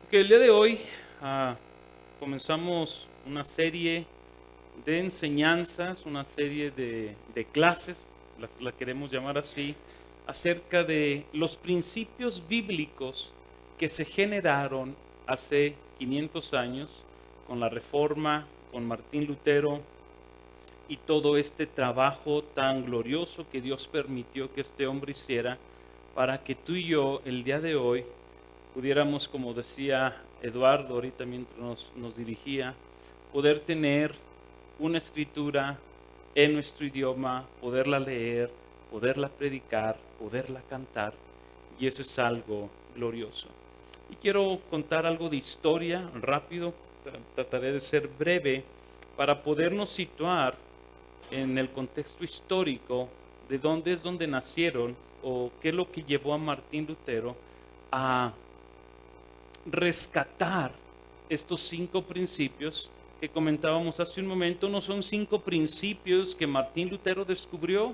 Que el día de hoy comenzamos una serie de enseñanzas, una serie de clases, la queremos llamar así, acerca de los principios bíblicos que se generaron hace 500 años con la Reforma, con Martín Lutero y todo este trabajo tan glorioso que Dios permitió que este hombre hiciera para que tú y yo el día de hoy pudiéramos, como decía Eduardo ahorita mientras nos dirigía, poder tener una escritura en nuestro idioma, poderla leer, poderla predicar, poderla cantar, y eso es algo glorioso. Y quiero contar algo de historia rápido, trataré de ser breve para podernos situar en el contexto histórico de dónde es donde nacieron o qué es lo que llevó a Martín Lutero a rescatar estos 5 principios que comentábamos hace un momento. No son 5 principios que Martín Lutero descubrió,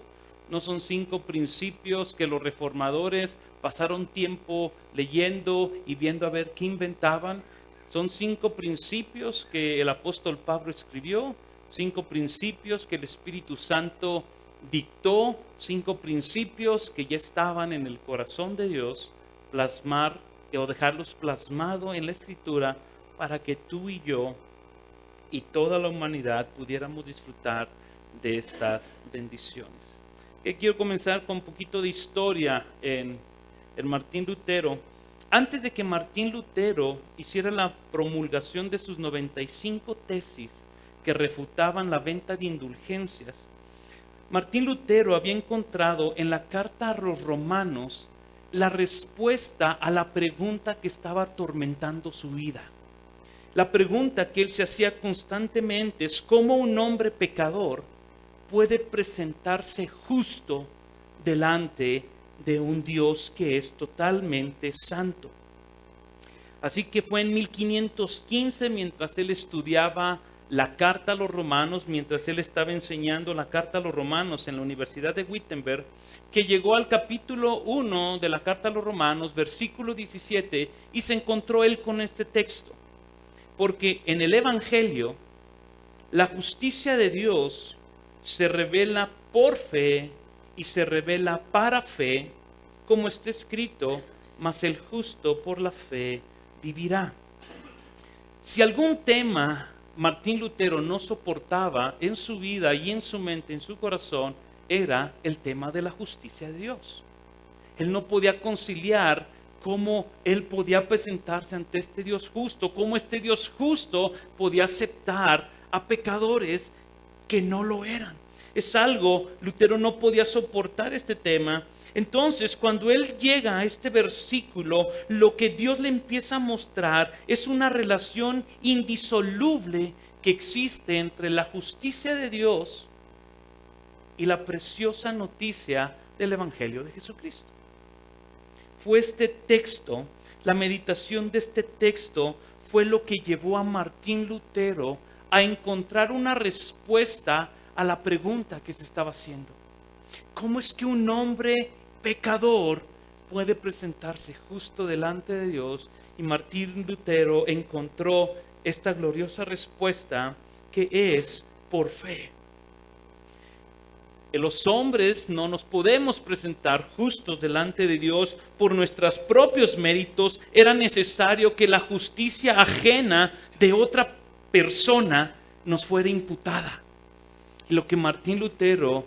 no son 5 principios que los reformadores pasaron tiempo leyendo y viendo a ver qué inventaban. Son 5 principios que el apóstol Pablo escribió, 5 principios que el Espíritu Santo dictó, 5 principios que ya estaban en el corazón de Dios, plasmar o dejarlos plasmado en la Escritura para que tú y yo y toda la humanidad pudiéramos disfrutar de estas bendiciones. Quiero comenzar con un poquito de historia en Martín Lutero. Antes de que Martín Lutero hiciera la promulgación de sus 95 tesis que refutaban la venta de indulgencias, Martín Lutero había encontrado en la carta a los romanos la respuesta a la pregunta que estaba atormentando su vida. La pregunta que él se hacía constantemente es: ¿cómo un hombre pecador puede presentarse justo delante de un Dios que es totalmente santo? Así que fue en 1515, mientras él estudiaba la carta a los romanos, mientras él estaba enseñando la carta a los romanos en la Universidad de Wittenberg, que llegó al capítulo 1 de la carta a los romanos, versículo 17, y se encontró él con este texto. Porque en el Evangelio, la justicia de Dios se revela por fe y se revela para fe, como está escrito: mas el justo por la fe vivirá. Si algún tema Martín Lutero no soportaba en su vida y en su mente, en su corazón, era el tema de la justicia de Dios. Él no podía conciliar cómo él podía presentarse ante este Dios justo, cómo este Dios justo podía aceptar a pecadores que no lo eran. Es algo, Lutero no podía soportar este tema. Entonces, cuando él llega a este versículo, lo que Dios le empieza a mostrar es una relación indisoluble que existe entre la justicia de Dios y la preciosa noticia del Evangelio de Jesucristo. Fue este texto, la meditación de este texto, fue lo que llevó a Martín Lutero a encontrar una respuesta a la pregunta que se estaba haciendo. ¿Cómo es que un hombre pecador puede presentarse justo delante de Dios? Y Martín Lutero encontró esta gloriosa respuesta, que es por fe. Los hombres no nos podemos presentar justos delante de Dios por nuestros propios méritos. Era necesario que la justicia ajena de otra persona nos fuera imputada. Y lo que Martín Lutero,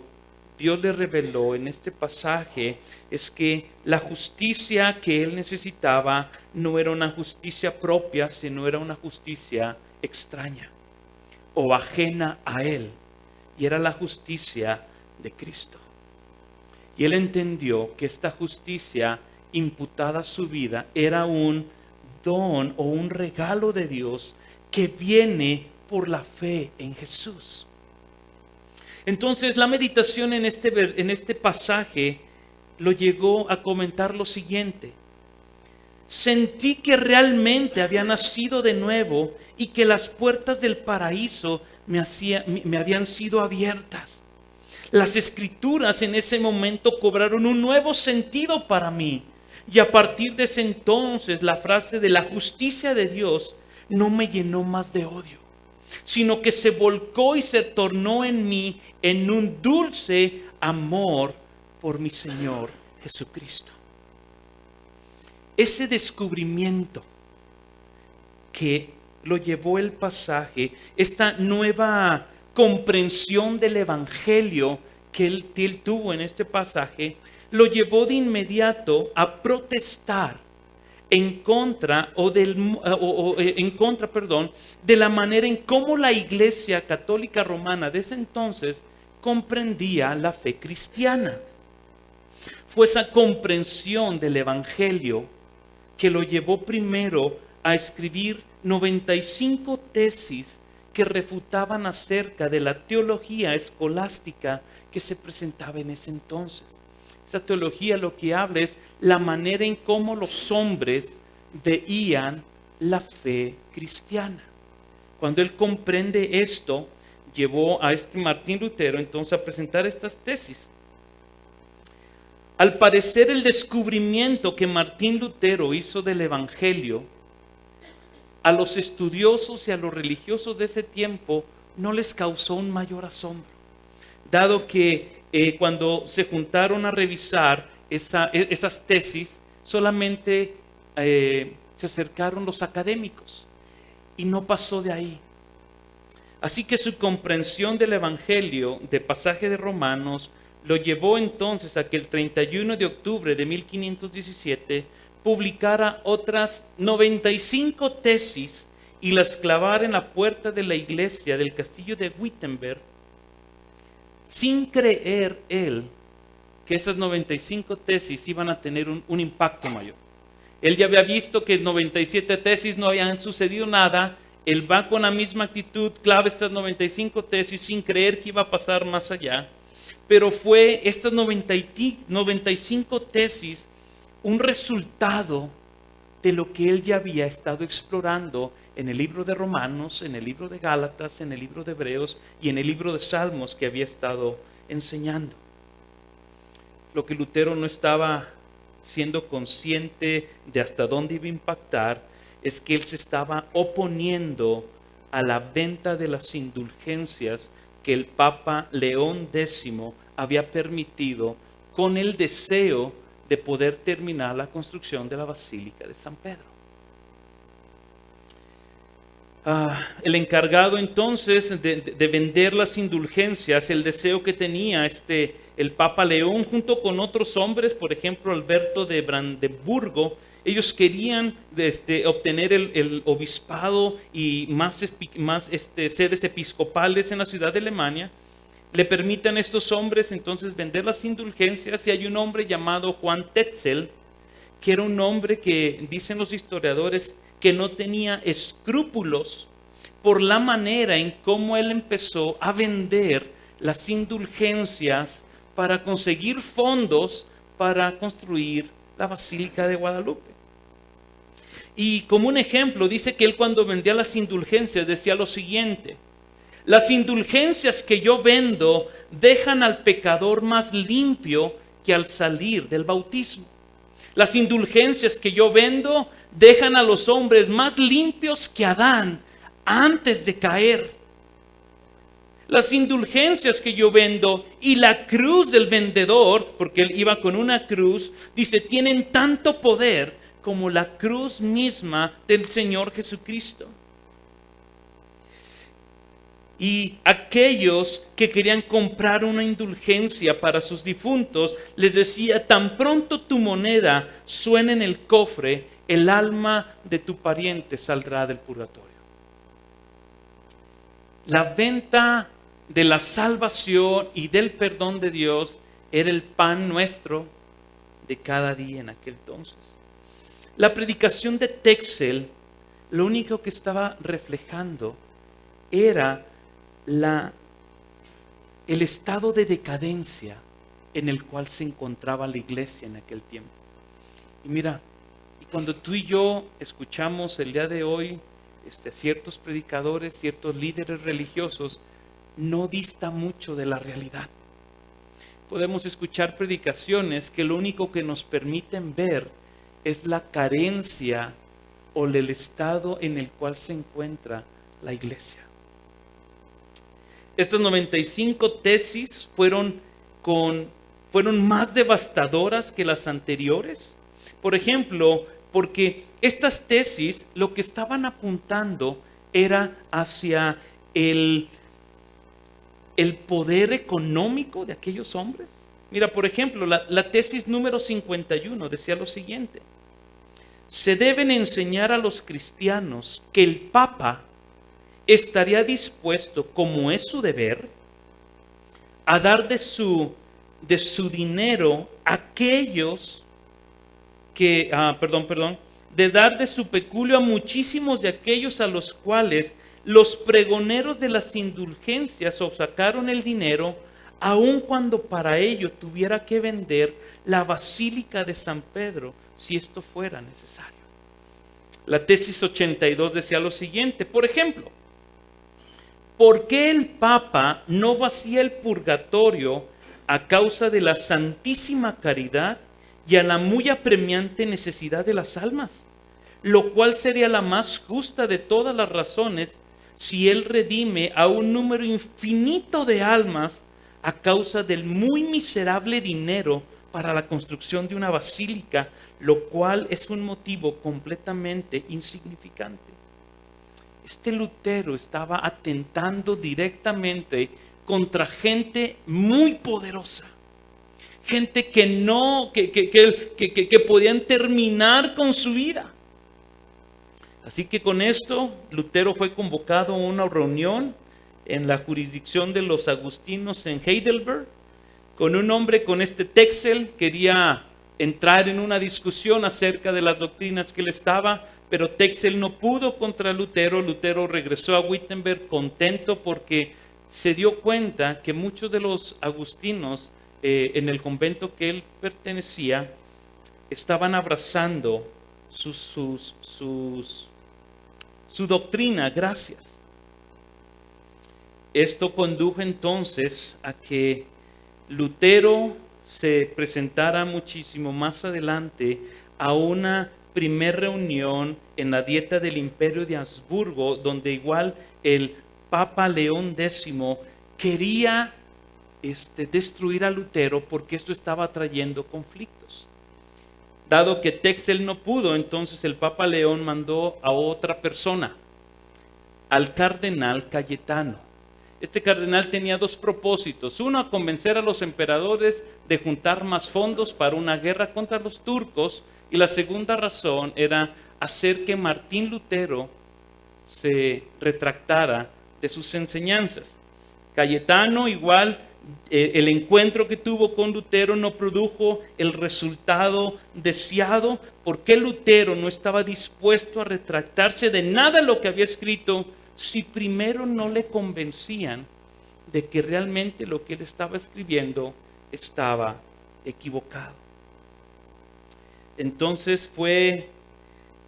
Dios le reveló en este pasaje, es que la justicia que él necesitaba no era una justicia propia, sino era una justicia extraña o ajena a él. Y era la justicia de Cristo. Y él entendió que esta justicia imputada a su vida era un don o un regalo de Dios que viene por la fe en Jesús. Entonces, la meditación en este pasaje lo llegó a comentar lo siguiente: sentí que realmente había nacido de nuevo y que las puertas del paraíso me habían sido abiertas. Las escrituras en ese momento cobraron un nuevo sentido para mí. Y a partir de ese entonces, la frase de la justicia de Dios no me llenó más de odio, sino que se volcó y se tornó en mí en un dulce amor por mi Señor Jesucristo. Ese descubrimiento que lo llevó el pasaje, esta nueva comprensión del Evangelio que él tuvo en este pasaje, lo llevó de inmediato a protestar en contra de la manera en cómo la Iglesia Católica Romana de ese entonces comprendía la fe cristiana. Fue esa comprensión del Evangelio que lo llevó primero a escribir 95 tesis que refutaban acerca de la teología escolástica que se presentaba en ese entonces. Esa teología lo que habla es la manera en cómo los hombres veían la fe cristiana. Cuando él comprende esto, llevó a este Martín Lutero entonces a presentar estas tesis. Al parecer, el descubrimiento que Martín Lutero hizo del Evangelio a los estudiosos y a los religiosos de ese tiempo no les causó un mayor asombro, dado que cuando se juntaron a revisar esas tesis, solamente se acercaron los académicos y no pasó de ahí. Así que su comprensión del Evangelio, de pasaje de Romanos, lo llevó entonces a que el 31 de octubre de 1517 publicara otras 95 tesis y las clavara en la puerta de la iglesia del castillo de Wittenberg, sin creer él que esas 95 tesis iban a tener un impacto mayor. Él ya había visto que 97 tesis no habían sucedido nada. Él va con la misma actitud, clava estas 95 tesis sin creer que iba a pasar más allá. Pero fue estas 95 tesis un resultado de lo que él ya había estado explorando en el libro de Romanos, en el libro de Gálatas, en el libro de Hebreos y en el libro de Salmos que había estado enseñando. Lo que Lutero no estaba siendo consciente de hasta dónde iba a impactar es que él se estaba oponiendo a la venta de las indulgencias que el Papa León X había permitido con el deseo de poder terminar la construcción de la Basílica de San Pedro. El encargado entonces de vender las indulgencias, el deseo que tenía el Papa León junto con otros hombres, por ejemplo Alberto de Brandeburgo, ellos querían obtener el obispado y más sedes episcopales en la ciudad de Alemania. Le permiten a estos hombres entonces vender las indulgencias, y hay un hombre llamado Juan Tetzel, que era un hombre que dicen los historiadores que no tenía escrúpulos por la manera en cómo él empezó a vender las indulgencias para conseguir fondos para construir la Basílica de Guadalupe. Y como un ejemplo, dice que él cuando vendía las indulgencias decía lo siguiente: las indulgencias que yo vendo dejan al pecador más limpio que al salir del bautismo. Las indulgencias que yo vendo dejan a los hombres más limpios que Adán antes de caer. Las indulgencias que yo vendo y la cruz del vendedor, porque él iba con una cruz, dice, tienen tanto poder como la cruz misma del Señor Jesucristo. Y aquellos que querían comprar una indulgencia para sus difuntos, les decía, tan pronto tu moneda suene en el cofre, el alma de tu pariente saldrá del purgatorio. La venta de la salvación y del perdón de Dios era el pan nuestro de cada día en aquel entonces. La predicación de Tetzel, lo único que estaba reflejando era el estado de decadencia en el cual se encontraba la iglesia en aquel tiempo. Y mira, y cuando tú y yo escuchamos el día de hoy ciertos predicadores, ciertos líderes religiosos, no dista mucho de la realidad. Podemos escuchar predicaciones que lo único que nos permiten ver es la carencia o el estado en el cual se encuentra la iglesia. Estas 95 tesis fueron más devastadoras que las anteriores. Por ejemplo, porque estas tesis lo que estaban apuntando era hacia el poder económico de aquellos hombres. Mira, por ejemplo, la tesis número 51 decía lo siguiente: se deben enseñar a los cristianos que el Papa estaría dispuesto, como es su deber, a dar de su dinero a aquellos que, de dar de su peculio a muchísimos de aquellos a los cuales los pregoneros de las indulgencias sacaron el dinero, aun cuando para ello tuviera que vender la Basílica de San Pedro, si esto fuera necesario. La tesis 82 decía lo siguiente, por ejemplo: ¿por qué el Papa no vacía el purgatorio a causa de la santísima caridad y a la muy apremiante necesidad de las almas? Lo cual sería la más justa de todas las razones si él redime a un número infinito de almas a causa del muy miserable dinero para la construcción de una basílica, lo cual es un motivo completamente insignificante. Este Lutero estaba atentando directamente contra gente muy poderosa, gente que podían terminar con su vida. Así que con esto, Lutero fue convocado a una reunión en la jurisdicción de los agustinos en Heidelberg, con un hombre con este Texel. Quería entrar en una discusión acerca de las doctrinas que él estaba, pero Texel no pudo contra Lutero. Lutero regresó a Wittenberg contento porque se dio cuenta que muchos de los agustinos en el convento que él pertenecía estaban abrazando su doctrina. Gracias. Esto condujo entonces a que Lutero se presentara muchísimo más adelante a una primer reunión en la Dieta del Imperio de Habsburgo, donde igual el Papa León X quería destruir a Lutero porque esto estaba trayendo conflictos. Dado que Texel no pudo, entonces el Papa León mandó a otra persona, al cardenal Cayetano. Este cardenal tenía dos propósitos: uno, convencer a los emperadores de juntar más fondos para una guerra contra los turcos, y la segunda razón era hacer que Martín Lutero se retractara de sus enseñanzas. Cayetano igual, el encuentro que tuvo con Lutero no produjo el resultado deseado, porque Lutero no estaba dispuesto a retractarse de nada de lo que había escrito si primero no le convencían de que realmente lo que él estaba escribiendo estaba equivocado. Entonces fue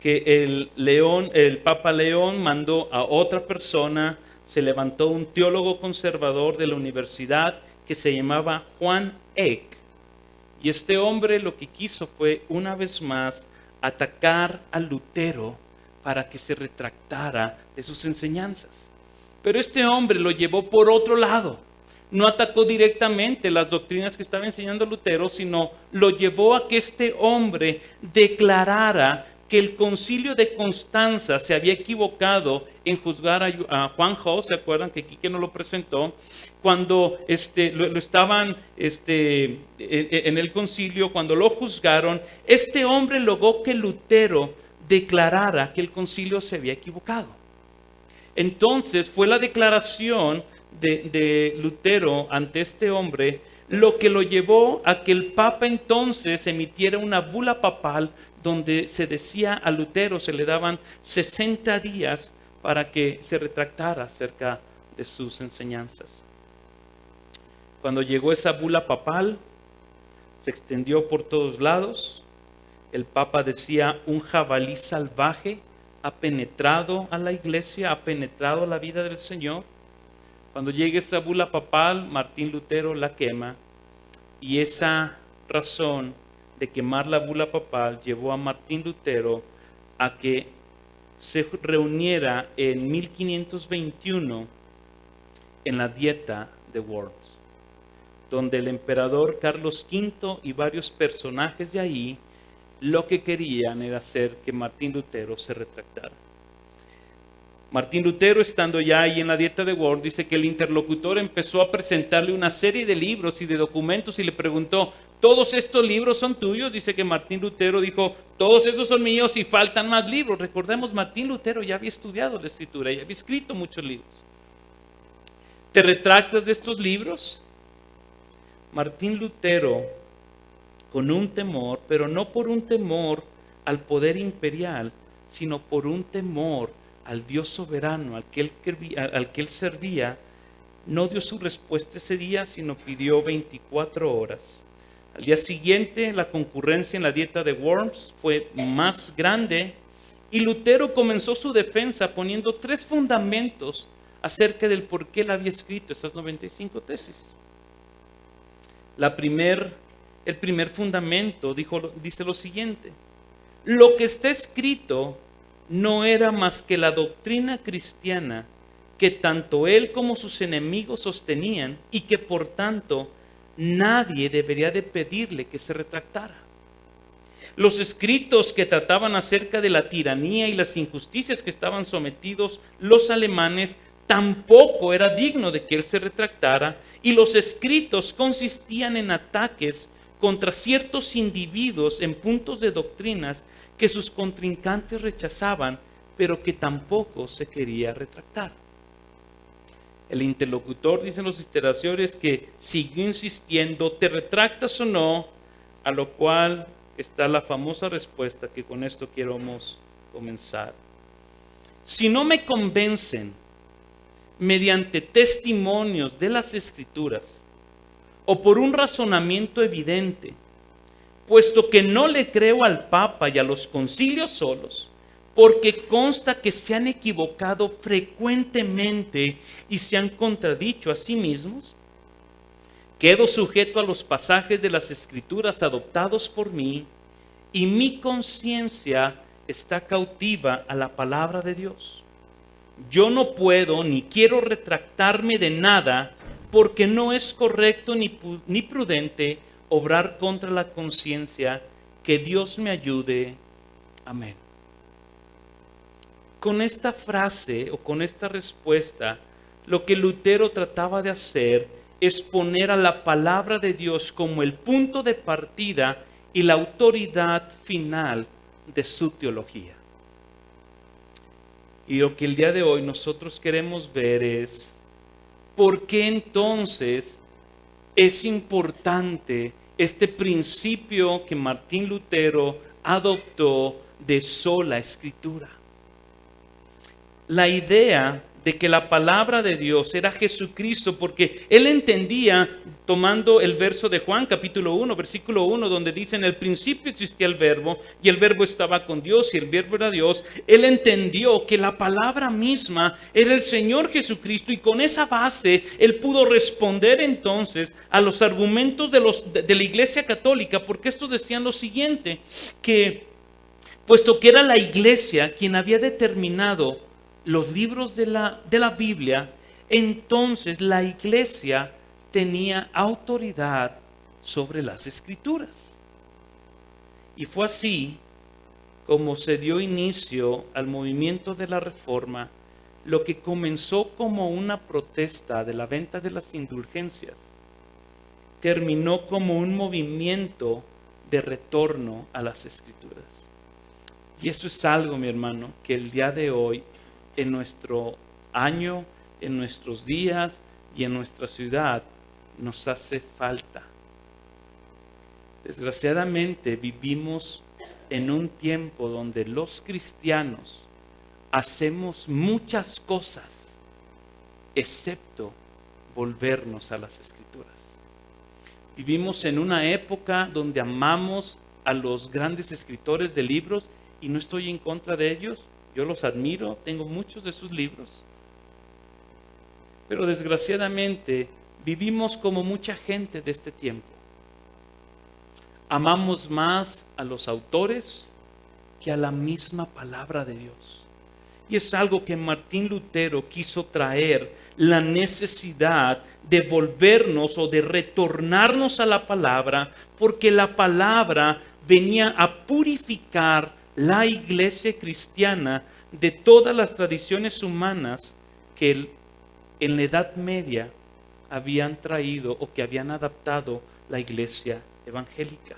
que el Papa León mandó a otra persona. Se levantó un teólogo conservador de la universidad que se llamaba Juan Eck. Y este hombre lo que quiso fue, una vez más, atacar a Lutero para que se retractara de sus enseñanzas. Pero este hombre lo llevó por otro lado. No atacó directamente las doctrinas que estaba enseñando Lutero, sino lo llevó a que este hombre declarara que el concilio de Constanza se había equivocado en juzgar a Juan Hus. ¿Se acuerdan que Quique nos lo presentó? Cuando lo estaban en el concilio, cuando lo juzgaron, este hombre logró que Lutero declarara que el concilio se había equivocado. Entonces fue la declaración de Lutero ante este hombre lo que lo llevó a que el Papa entonces emitiera una bula papal donde se decía a Lutero, se le daban 60 días para que se retractara acerca de sus enseñanzas. Cuando llegó esa bula papal, se extendió por todos lados. El Papa decía: un jabalí salvaje ha penetrado a la iglesia, ha penetrado la vida del Señor. Cuando llegue esa bula papal, Martín Lutero la quema, y esa razón de quemar la bula papal llevó a Martín Lutero a que se reuniera en 1521 en la Dieta de Worms, donde el emperador Carlos V y varios personajes de ahí lo que querían era hacer que Martín Lutero se retractara. Martín Lutero, estando ya ahí en la Dieta de Worms, dice que el interlocutor empezó a presentarle una serie de libros y de documentos y le preguntó, ¿todos estos libros son tuyos? Dice que Martín Lutero dijo, todos esos son míos y faltan más libros. Recordemos, Martín Lutero ya había estudiado la Escritura, ya había escrito muchos libros. ¿Te retractas de estos libros? Martín Lutero, con un temor, pero no por un temor al poder imperial, sino por un temor al Dios soberano al que él servía, no dio su respuesta ese día, sino pidió 24 horas. Al día siguiente, la concurrencia en la Dieta de Worms fue más grande y Lutero comenzó su defensa poniendo 3 fundamentos acerca del por qué él había escrito esas 95 tesis. El primer fundamento dice lo siguiente: lo que está escrito no era más que la doctrina cristiana que tanto él como sus enemigos sostenían y que por tanto nadie debería de pedirle que se retractara. Los escritos que trataban acerca de la tiranía y las injusticias que estaban sometidos los alemanes tampoco era digno de que él se retractara, y los escritos consistían en ataques contra ciertos individuos en puntos de doctrinas que sus contrincantes rechazaban, pero que tampoco se quería retractar. El interlocutor, dicen los historiadores, que siguió insistiendo, ¿te retractas o no? A lo cual está la famosa respuesta que con esto queremos comenzar. Si no me convencen mediante testimonios de las Escrituras o por un razonamiento evidente, puesto que no le creo al Papa y a los concilios solos, porque consta que se han equivocado frecuentemente y se han contradicho a sí mismos, quedo sujeto a los pasajes de las Escrituras adoptados por mí, y mi conciencia está cautiva a la palabra de Dios. Yo no puedo ni quiero retractarme de nada, porque no es correcto ni prudente obrar contra la conciencia. Que Dios me ayude. Amén. Con esta frase o con esta respuesta, lo que Lutero trataba de hacer es poner a la palabra de Dios como el punto de partida y la autoridad final de su teología. Y lo que el día de hoy nosotros queremos ver es, ¿por qué entonces es importante este principio que Martín Lutero adoptó de sola escritura? La idea de que la palabra de Dios era Jesucristo, porque él entendía, tomando el verso de Juan capítulo 1, versículo 1, donde dice, en el principio existía el verbo, y el verbo estaba con Dios, y el verbo era Dios. Él entendió que la palabra misma era el Señor Jesucristo, y con esa base él pudo responder entonces a los argumentos de la Iglesia Católica, porque estos decían lo siguiente, que puesto que era la Iglesia quien había determinado los libros de la Biblia, entonces la Iglesia tenía autoridad sobre las Escrituras. Y fue así como se dio inicio al movimiento de la Reforma, lo que comenzó como una protesta de la venta de las indulgencias, terminó como un movimiento de retorno a las Escrituras. Y eso es algo, mi hermano, que el día de hoy, en nuestro año, en nuestros días y en nuestra ciudad, nos hace falta. Desgraciadamente vivimos en un tiempo donde los cristianos hacemos muchas cosas, excepto volvernos a las Escrituras. Vivimos en una época donde amamos a los grandes escritores de libros, y no estoy en contra de ellos. Yo los admiro, tengo muchos de sus libros. Pero desgraciadamente vivimos como mucha gente de este tiempo. amamos más a los autores que a la misma palabra de Dios. Y es algo que Martín Lutero quiso traer, la necesidad de volvernos o de retornarnos a la palabra, porque la palabra venía a purificar la iglesia cristiana de todas las tradiciones humanas que en la Edad Media habían traído o que habían adaptado la iglesia evangélica.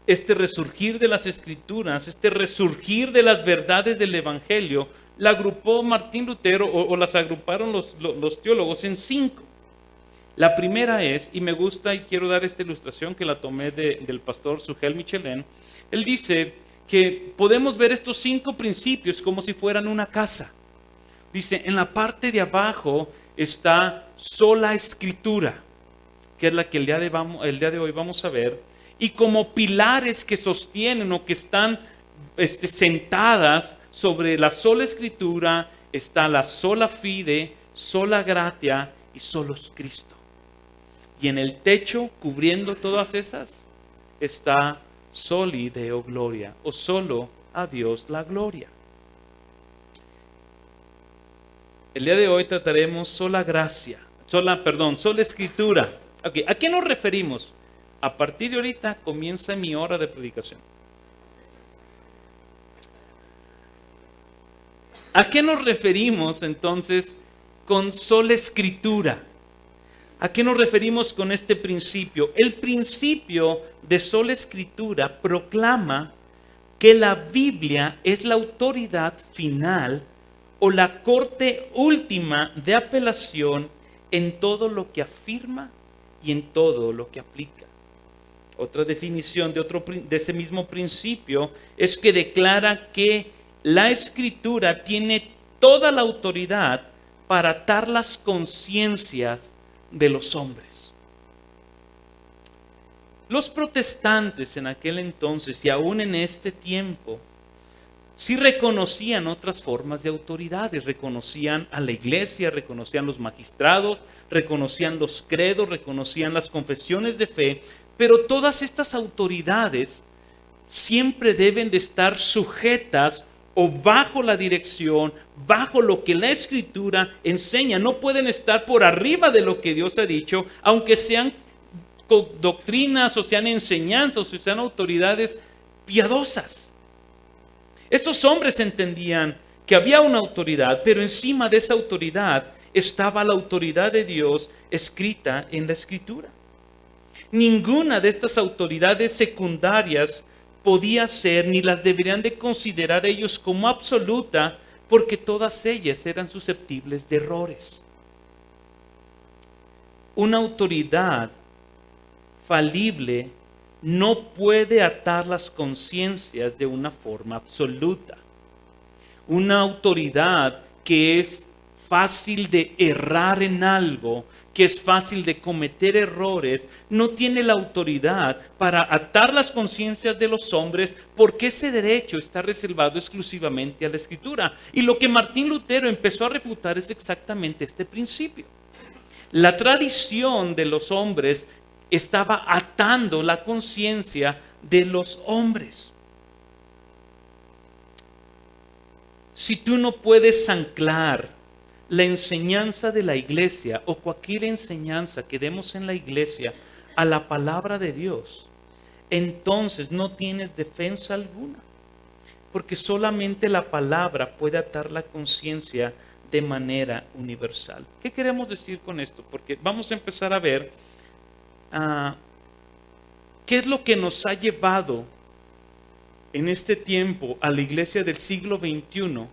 Este resurgir de las Escrituras, este resurgir de las verdades del Evangelio, la agrupó Martín Lutero o las agruparon los teólogos en 5. La primera es, y me gusta y quiero dar esta ilustración que la tomé del pastor Sugel Michelin. Él dice que podemos ver estos 5 principios como si fueran una casa. Dice, en la parte de abajo está sola escritura, que es la que el día de hoy vamos a ver, y como pilares que sostienen o que están sentadas sobre la sola escritura, está la sola fide, sola gratia y solos Cristo. Y en el techo, cubriendo todas esas, está soli Deo gloria, o solo a Dios la gloria. El día de hoy trataremos sola escritura. Okay, ¿a qué nos referimos? A partir de ahorita comienza mi hora de predicación. ¿A qué nos referimos entonces con sola escritura? ¿A qué nos referimos con este principio? El principio de sola escritura proclama que la Biblia es la autoridad final o la corte última de apelación en todo lo que afirma y en todo lo que aplica. Otra definición de ese mismo principio es que declara que la Escritura tiene toda la autoridad para atar las conciencias de los hombres. Los protestantes en aquel entonces y aún en este tiempo sí reconocían otras formas de autoridades, reconocían a la iglesia, reconocían los magistrados, reconocían los credos, reconocían las confesiones de fe, pero todas estas autoridades siempre deben de estar sujetas o bajo la dirección, bajo lo que la Escritura enseña. No pueden estar por arriba de lo que Dios ha dicho, aunque sean doctrinas o sean enseñanzas o sean autoridades piadosas. Estos hombres entendían que había una autoridad, pero encima de esa autoridad estaba la autoridad de Dios escrita en la Escritura. Ninguna de estas autoridades secundarias podía ser ni las deberían de considerar ellos como absoluta, porque todas ellas eran susceptibles de errores. Una autoridad falible no puede atar las conciencias de una forma absoluta. Una autoridad que es fácil de errar en algo, que es fácil de cometer errores, no tiene la autoridad para atar las conciencias de los hombres, porque ese derecho está reservado exclusivamente a la Escritura. Y lo que Martín Lutero empezó a refutar es exactamente este principio. La tradición de los hombres estaba atando la conciencia de los hombres. Si tú no puedes anclar la enseñanza de la iglesia o cualquier enseñanza que demos en la iglesia a la palabra de Dios, entonces no tienes defensa alguna, porque solamente la palabra puede atar la conciencia de manera universal. ¿Qué queremos decir con esto? Porque vamos a empezar a ver qué es lo que nos ha llevado en este tiempo a la iglesia del siglo XXI,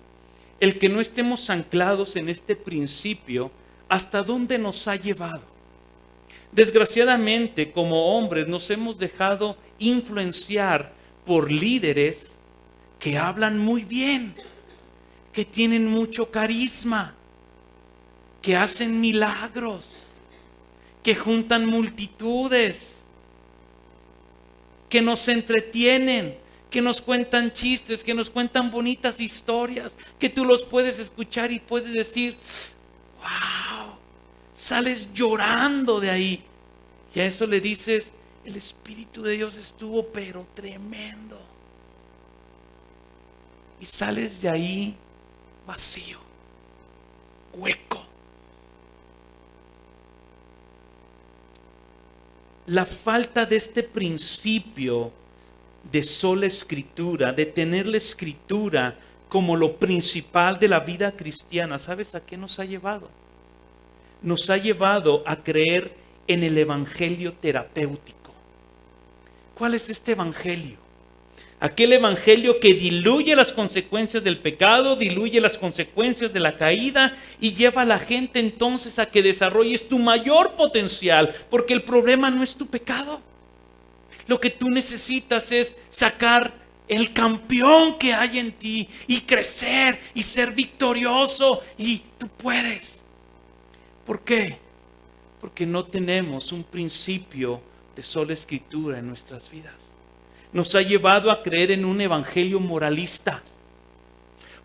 el que no estemos anclados en este principio, ¿hasta dónde nos ha llevado? Desgraciadamente, como hombres, nos hemos dejado influenciar por líderes que hablan muy bien, que tienen mucho carisma, que hacen milagros, que juntan multitudes, que nos entretienen, que nos cuentan chistes, que nos cuentan bonitas historias, que tú los puedes escuchar y puedes decir, wow, sales llorando de ahí. Y a eso le dices el Espíritu de Dios estuvo pero tremendo. Y sales de ahí vacío, hueco. La falta de este principio de sola escritura, de tener la escritura como lo principal de la vida cristiana, ¿sabes a qué nos ha llevado? Nos ha llevado a creer en el evangelio terapéutico. ¿Cuál es este evangelio? Aquel evangelio que diluye las consecuencias del pecado, diluye las consecuencias de la caída y lleva a la gente entonces a que desarrolles tu mayor potencial, porque el problema no es tu pecado. Lo que tú necesitas es sacar el campeón que hay en ti y crecer y ser victorioso, y tú puedes. ¿Por qué? Porque no tenemos un principio de sola escritura en nuestras vidas. Nos ha llevado a creer en un evangelio moralista,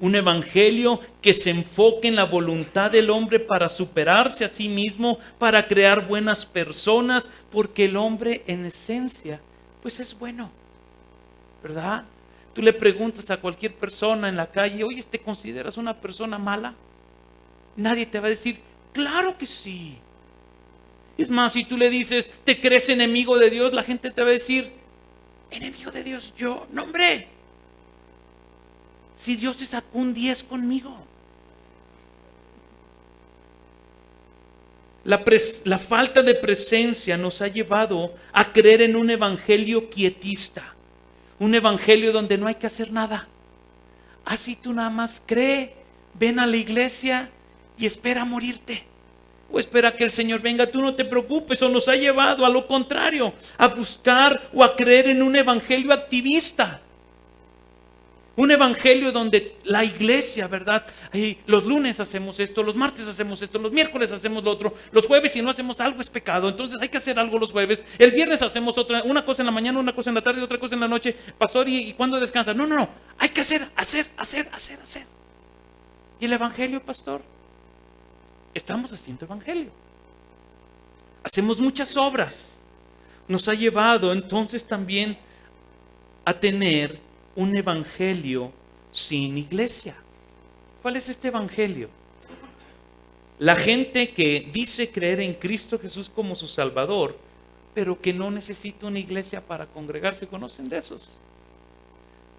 un evangelio que se enfoque en la voluntad del hombre para superarse a sí mismo, para crear buenas personas, porque el hombre en esencia pues es bueno, ¿verdad? Tú le preguntas a cualquier persona en la calle, oye, ¿te consideras una persona mala? Nadie te va a decir, claro que sí. Es más, si tú le dices, ¿te crees enemigo de Dios? La gente te va a decir, ¿enemigo de Dios yo? No, hombre. Si Dios se sacó un 10 conmigo. La falta de presencia nos ha llevado a creer en un evangelio quietista. Un evangelio donde no hay que hacer nada. Así tú nada más cree, ven a la iglesia y espera a morirte. O espera que el Señor venga, tú no te preocupes. O nos ha llevado a lo contrario, a buscar o a creer en un evangelio activista. Un evangelio donde la iglesia, ¿verdad? Los lunes hacemos esto, los martes hacemos esto, los miércoles hacemos lo otro, los jueves si no hacemos algo es pecado, entonces hay que hacer algo los jueves. El viernes hacemos una cosa en la mañana, una cosa en la tarde, otra cosa en la noche. Pastor, ¿y cuándo descansa? No. Hay que hacer. ¿Y el evangelio, pastor? Estamos haciendo evangelio. Hacemos muchas obras. Nos ha llevado entonces también a tener un evangelio sin iglesia. ¿Cuál es este evangelio? La gente que dice creer en Cristo Jesús como su Salvador, pero que no necesita una iglesia para congregarse. ¿Conocen de esos?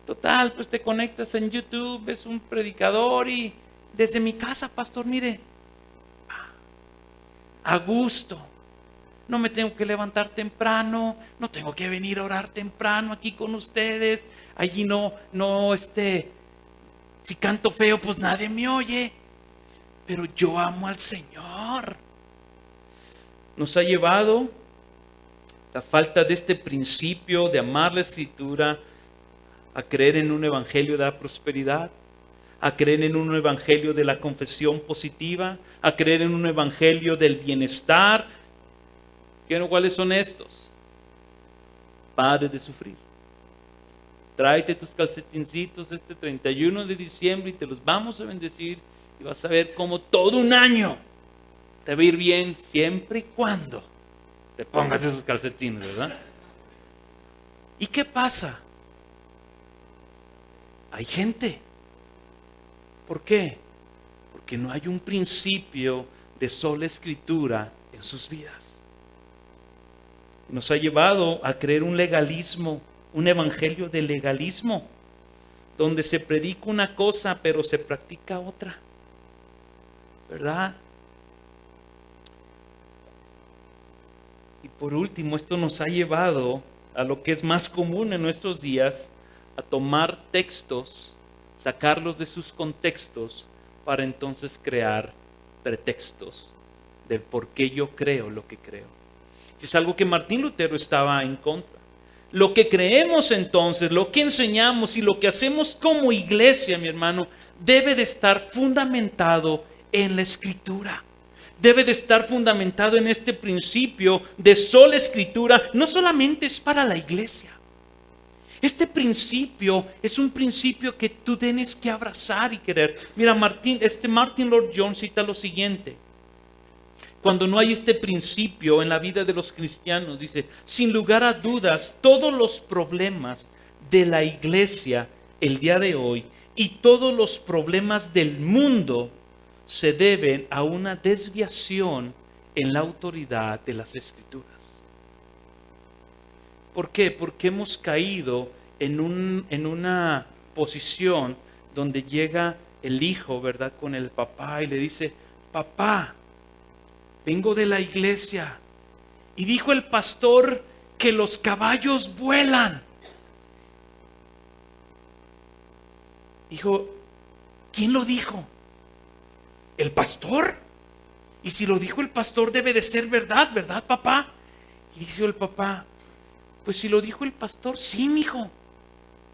Total, pues te conectas en YouTube, ves un predicador y desde mi casa, pastor, mire, a gusto. No me tengo que levantar temprano, no tengo que venir a orar temprano aquí con ustedes. Allí si canto feo, pues nadie me oye. Pero yo amo al Señor. Nos ha llevado la falta de este principio de amar la Escritura a creer en un evangelio de la prosperidad, a creer en un evangelio de la confesión positiva, a creer en un evangelio del bienestar. ¿Cuáles son estos? Pare de sufrir. Tráete tus calcetincitos este 31 de diciembre y te los vamos a bendecir y vas a ver cómo todo un año te va a ir bien siempre y cuando te pongas esos calcetines, ¿verdad? ¿Y qué pasa? Hay gente. ¿Por qué? Porque no hay un principio de sola escritura en sus vidas. Nos ha llevado a creer un legalismo, un evangelio de legalismo, donde se predica una cosa pero se practica otra, ¿verdad? Y por último, esto nos ha llevado a lo que es más común en nuestros días, a tomar textos, sacarlos de sus contextos para entonces crear pretextos del por qué yo creo lo que creo. Es algo que Martín Lutero estaba en contra. Lo que creemos entonces, lo que enseñamos y lo que hacemos como iglesia, mi hermano, debe de estar fundamentado en la Escritura. Debe de estar fundamentado en este principio de sola Escritura. No solamente es para la iglesia. Este principio es un principio que tú tienes que abrazar y querer. Mira, Martin Lloyd-Jones cita lo siguiente. cuando no hay este principio en la vida de los cristianos. Dice, sin lugar a dudas, todos los problemas de la iglesia el día de hoy y todos los problemas del mundo se deben a una desviación en la autoridad de las Escrituras. ¿Por qué? Porque hemos caído en una posición donde llega el hijo, ¿verdad?, con el papá y le dice, papá, vengo de la iglesia y dijo el pastor que los caballos vuelan. Dijo, ¿quién lo dijo? ¿El pastor? Y si lo dijo el pastor debe de ser verdad, ¿verdad, papá? Y dice el papá, pues si lo dijo el pastor, sí, mijo,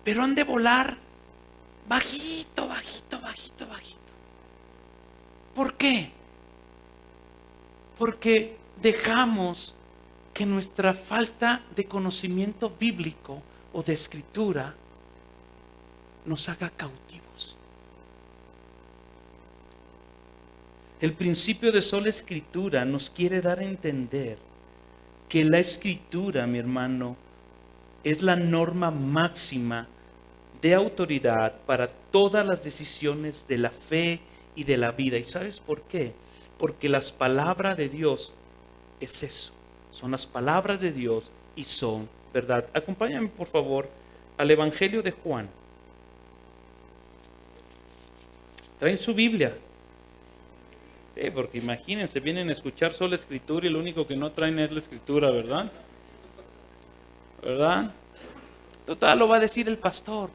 pero han de volar bajito, bajito, bajito, bajito. ¿Por qué? Porque dejamos que nuestra falta de conocimiento bíblico o de escritura nos haga cautivos. El principio de sola escritura nos quiere dar a entender que la escritura, mi hermano, es la norma máxima de autoridad para todas las decisiones de la fe y de la vida. ¿Y sabes por qué? Porque las palabras de Dios es eso. Son las palabras de Dios y son verdad. Acompáñame, por favor, al Evangelio de Juan. Traen su Biblia. Porque imagínense, vienen a escuchar solo escritura y lo único que no traen es la escritura, ¿verdad? ¿Verdad? Total, lo va a decir el pastor.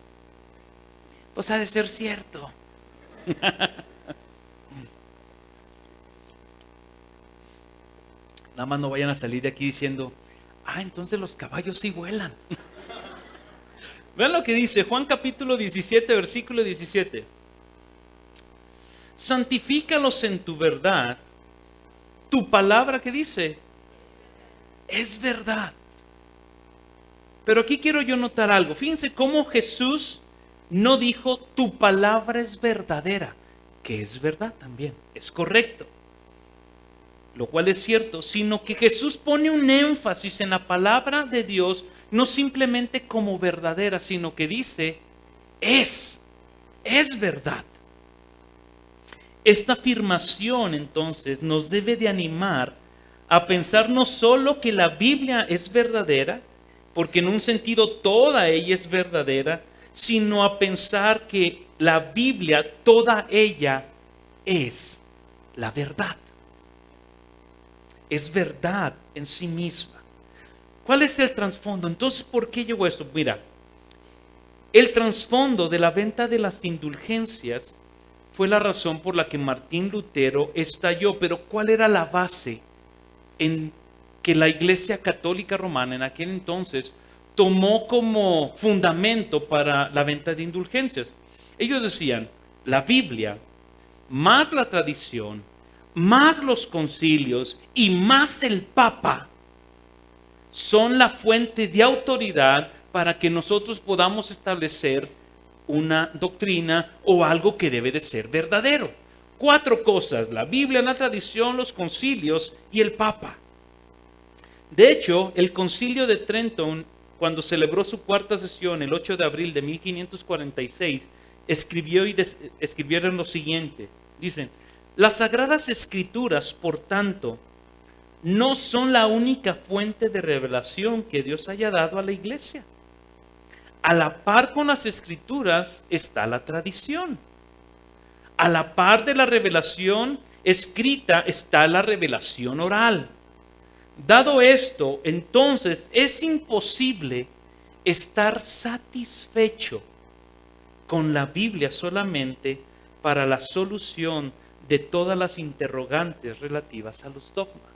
Pues ha de ser cierto. Nada más no vayan a salir de aquí diciendo, entonces los caballos sí vuelan. Vean lo que dice Juan capítulo 17, versículo 17. Santifícalos en tu verdad. Tu palabra, ¿qué dice? Es verdad. Pero aquí quiero yo notar algo. Fíjense cómo Jesús no dijo tu palabra es verdadera, que es verdad también, es correcto, lo cual es cierto, sino que Jesús pone un énfasis en la palabra de Dios, no simplemente como verdadera, sino que dice es verdad. Esta afirmación entonces nos debe de animar a pensar no solo que la Biblia es verdadera, porque en un sentido toda ella es verdadera, sino a pensar que la Biblia, toda ella, es la verdad. Es verdad en sí misma. ¿Cuál es el trasfondo? Entonces, ¿por qué llegó esto? Mira, el trasfondo de la venta de las indulgencias fue la razón por la que Martín Lutero estalló. Pero ¿cuál era la base en que la Iglesia Católica Romana en aquel entonces tomó como fundamento para la venta de indulgencias? Ellos decían, la Biblia, más la tradición, más los concilios y más el Papa son la fuente de autoridad para que nosotros podamos establecer una doctrina o algo que debe de ser verdadero. 4 cosas: la Biblia, la tradición, los concilios y el Papa. De hecho, el Concilio de Trento, cuando celebró su 4ª sesión el 8 de abril de 1546, escribieron lo siguiente. Dicen, las Sagradas Escrituras, por tanto, no son la única fuente de revelación que Dios haya dado a la iglesia. A la par con las Escrituras está la tradición. A la par de la revelación escrita está la revelación oral. Dado esto, entonces es imposible estar satisfecho con la Biblia solamente para la solución de todas las interrogantes relativas a los dogmas.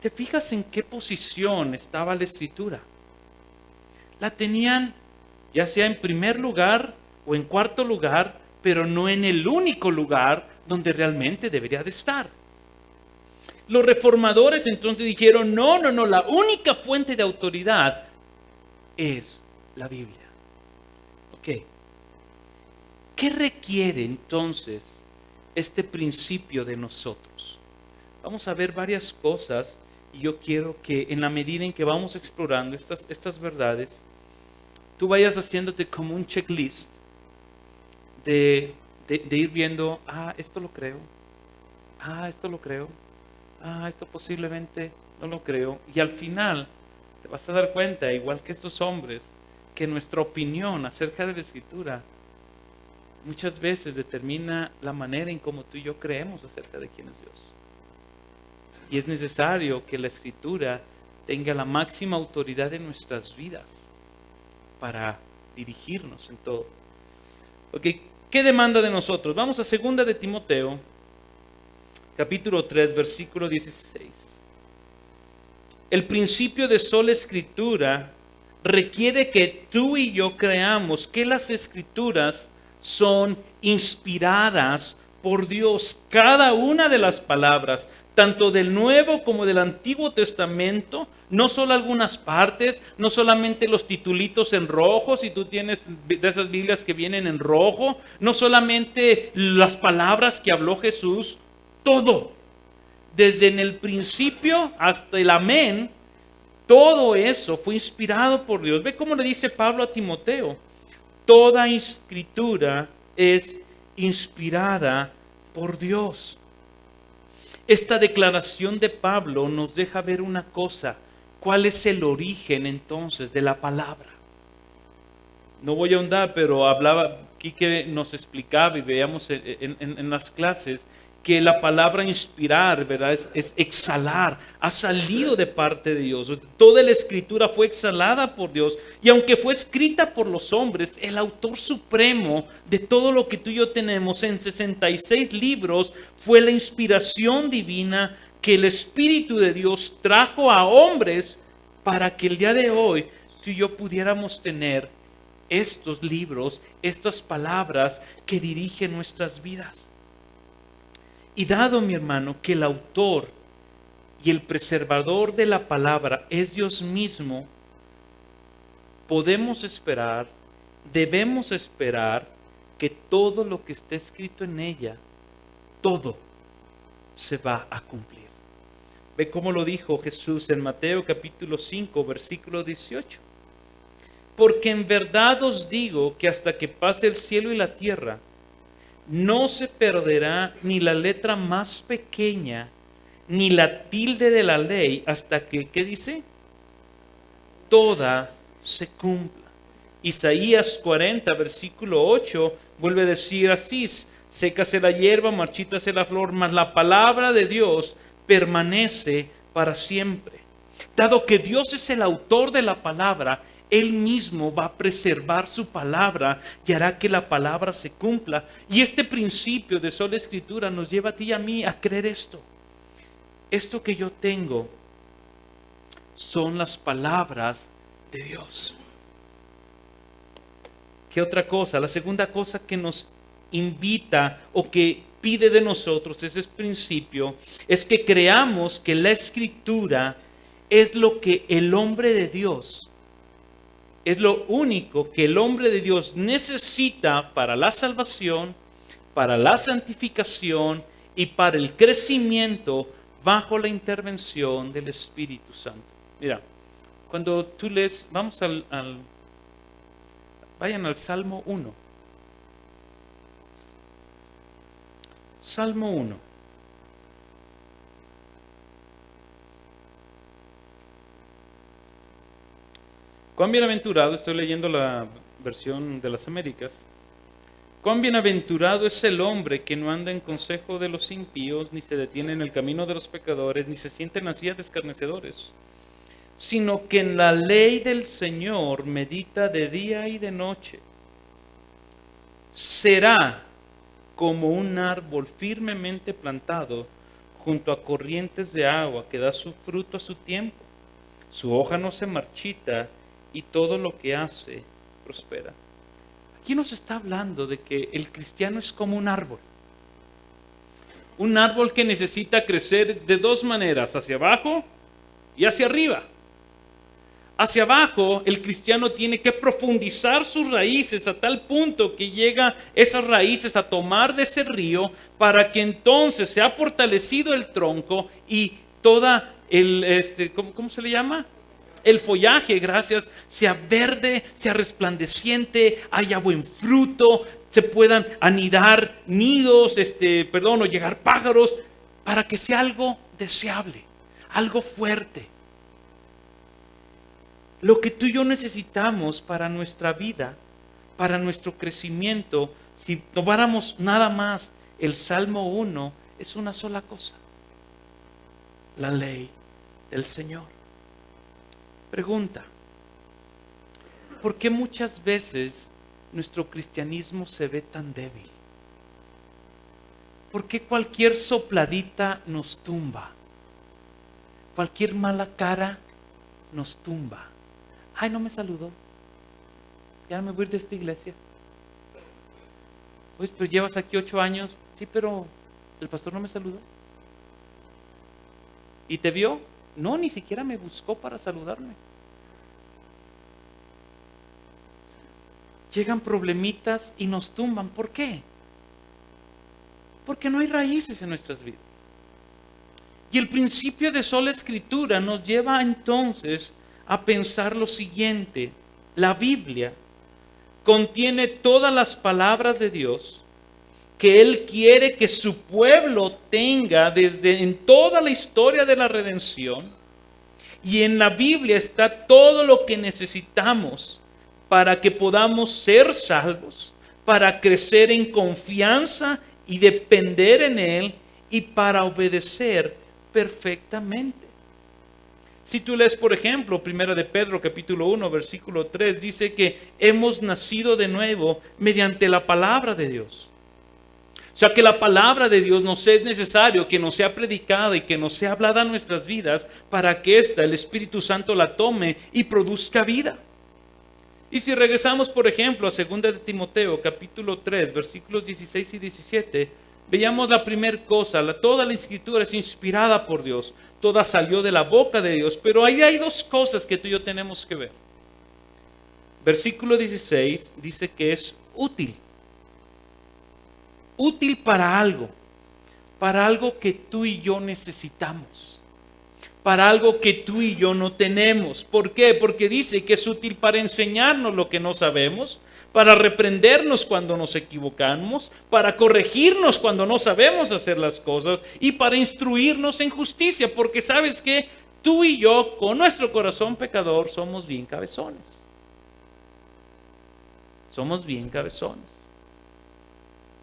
¿Te fijas en qué posición estaba la Escritura? La tenían ya sea en primer lugar o en cuarto lugar, pero no en el único lugar donde realmente debería de estar. Los reformadores entonces dijeron, no, la única fuente de autoridad es la Biblia. Ok. ¿Qué requiere entonces este principio de nosotros? vamos a ver varias cosas y yo quiero que en la medida en que vamos explorando estas verdades, tú vayas haciéndote como un checklist de ir viendo, esto lo creo, esto lo creo, esto posiblemente no lo creo. Y al final te vas a dar cuenta, igual que estos hombres, que nuestra opinión acerca de la Escritura muchas veces determina la manera en cómo tú y yo creemos acerca de quién es Dios. Y es necesario que la Escritura tenga la máxima autoridad en nuestras vidas para dirigirnos en todo. Ok, ¿qué demanda de nosotros? Vamos a 2 de Timoteo, capítulo 3, versículo 16. El principio de sola Escritura requiere que tú y yo creamos que las Escrituras son inspiradas por Dios. Cada una de las palabras, tanto del Nuevo como del Antiguo Testamento, no solo algunas partes, no solamente los titulitos en rojo, si tú tienes de esas Biblias que vienen en rojo, no solamente las palabras que habló Jesús, todo, desde en el principio hasta el amén, todo eso fue inspirado por Dios. Ve cómo le dice Pablo a Timoteo: toda escritura es inspirada por Dios. Esta declaración de Pablo nos deja ver una cosa: ¿cuál es el origen entonces de la palabra? No voy a ahondar, pero hablaba, Quique nos explicaba y veíamos en las clases que la palabra inspirar, ¿verdad? Es exhalar, ha salido de parte de Dios. Toda la escritura fue exhalada por Dios, y aunque fue escrita por los hombres, el autor supremo de todo lo que tú y yo tenemos en 66 libros fue la inspiración divina que el Espíritu de Dios trajo a hombres para que el día de hoy tú y yo pudiéramos tener estos libros, estas palabras que dirigen nuestras vidas. Y dado, mi hermano, que el autor y el preservador de la palabra es Dios mismo, podemos esperar, debemos esperar que todo lo que esté escrito en ella, todo se va a cumplir. Ve cómo lo dijo Jesús en Mateo capítulo 5, versículo 18. Porque en verdad os digo que hasta que pase el cielo y la tierra, no se perderá ni la letra más pequeña, ni la tilde de la ley, hasta que, ¿qué dice? Toda se cumpla. Isaías 40, versículo 8, vuelve a decir así: sécase la hierba, marchítase la flor, mas la palabra de Dios permanece para siempre. Dado que Dios es el autor de la palabra, Él mismo va a preservar su palabra y hará que la palabra se cumpla. Y este principio de sola escritura nos lleva a ti y a mí a creer esto. Esto que yo tengo son las palabras de Dios. ¿Qué otra cosa? La segunda cosa que nos invita o que pide de nosotros ese principio es que creamos que la escritura es lo que el hombre de Dios, es lo único que el hombre de Dios necesita para la salvación, para la santificación y para el crecimiento bajo la intervención del Espíritu Santo. Mira, cuando tú lees, vamos vayan al Salmo 1. Salmo 1. Cuán bienaventurado, estoy leyendo la versión de las Américas. Cuán bienaventurado es el hombre que no anda en consejo de los impíos, ni se detiene en el camino de los pecadores, ni se siente en la silla de escarnecedores, sino que en la ley del Señor medita de día y de noche. Será como un árbol firmemente plantado junto a corrientes de agua, que da su fruto a su tiempo. Su hoja no se marchita y todo lo que hace prospera. Aquí nos está hablando de que el cristiano es como un árbol. Un árbol que necesita crecer de dos maneras: hacia abajo y hacia arriba. hacia abajo, el cristiano tiene que profundizar sus raíces a tal punto que llega esas raíces a tomar de ese río para que entonces sea fortalecido el tronco y toda ¿cómo se le llama? El follaje, gracias, sea verde, sea resplandeciente, haya buen fruto, se puedan anidar nidos, o llegar pájaros, para que sea algo deseable, algo fuerte. Lo que tú y yo necesitamos para nuestra vida, para nuestro crecimiento, si tomáramos nada más el Salmo 1, es una sola cosa: la ley del Señor. Pregunta: ¿por qué muchas veces nuestro cristianismo se ve tan débil? ¿Por qué cualquier sopladita nos tumba? Cualquier mala cara nos tumba. Ay, no me saludó. Ya me voy a ir de esta iglesia. Pues llevas aquí 8 años. Sí, pero el pastor no me saludó. ¿Y te vio? No, ni siquiera me buscó para saludarme. Llegan problemitas y nos tumban. ¿Por qué? Porque no hay raíces en nuestras vidas. Y el principio de sola escritura nos lleva entonces a pensar lo siguiente: la Biblia contiene todas las palabras de Dios que Él quiere que su pueblo tenga desde en toda la historia de la redención, y en la Biblia está todo lo que necesitamos para que podamos ser salvos, para crecer en confianza y depender en Él, y para obedecer perfectamente. Si tú lees, por ejemplo, 1 de Pedro capítulo 1, versículo 3, dice que hemos nacido de nuevo mediante la palabra de Dios. O sea que la palabra de Dios nos es necesario que nos sea predicada y que nos sea hablada en nuestras vidas para que el Espíritu Santo la tome y produzca vida. Y si regresamos, por ejemplo, a 2 de Timoteo capítulo 3, versículos 16 y 17, veamos la primera cosa: toda la escritura es inspirada por Dios, toda salió de la boca de Dios, pero ahí hay dos cosas que tú y yo tenemos que ver. Versículo 16 dice que es útil. Útil para algo que tú y yo necesitamos, para algo que tú y yo no tenemos. ¿Por qué? Porque dice que es útil para enseñarnos lo que no sabemos, para reprendernos cuando nos equivocamos, para corregirnos cuando no sabemos hacer las cosas y para instruirnos en justicia. Porque sabes que tú y yo, con nuestro corazón pecador, somos bien cabezones. Somos bien cabezones.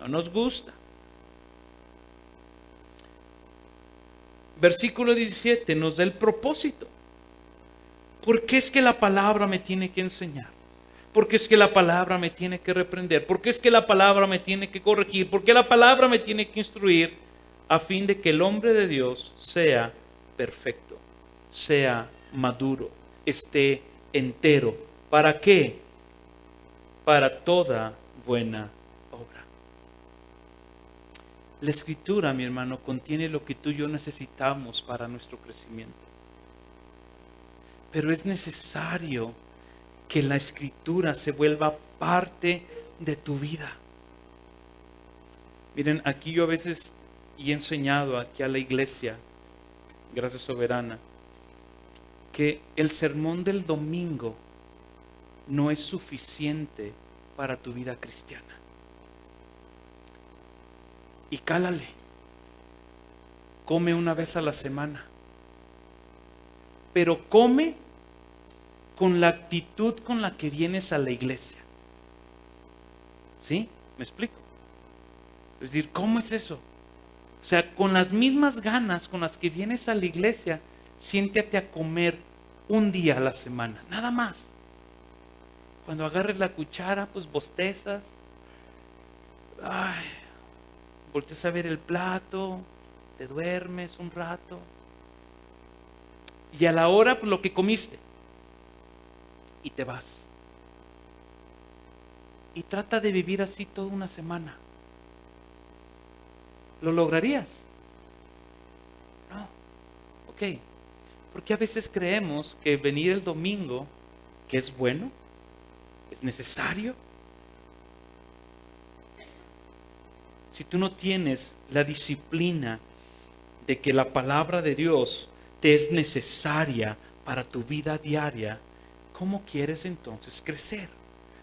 No nos gusta. Versículo 17 nos da el propósito. ¿Por qué es que la palabra me tiene que enseñar? ¿Por qué es que la palabra me tiene que reprender? ¿Por qué es que la palabra me tiene que corregir? ¿Por qué la palabra me tiene que instruir? A fin de que el hombre de Dios sea perfecto, sea maduro, esté entero. ¿Para qué? Para toda buena obra. La escritura, mi hermano, contiene lo que tú y yo necesitamos para nuestro crecimiento. Pero es necesario que la escritura se vuelva parte de tu vida. Miren, aquí yo a veces he enseñado aquí a la iglesia, gracias soberana, que el sermón del domingo no es suficiente para tu vida cristiana. Y cálale. Come una vez a la semana. Pero come con la actitud con la que vienes a la iglesia. ¿Sí? ¿Me explico? Es decir, ¿cómo es eso? O sea, con las mismas ganas con las que vienes a la iglesia, siéntate a comer un día a la semana, nada más. Cuando agarres la cuchara, pues bostezas. Volteas a ver el plato, te duermes un rato. Y a la hora, pues lo que comiste. Y te vas. Y trata de vivir así toda una semana. ¿Lo lograrías? No. Ok. Porque a veces creemos que venir el domingo, que es bueno, es necesario. Si tú no tienes la disciplina de que la palabra de Dios te es necesaria para tu vida diaria, ¿cómo quieres entonces crecer?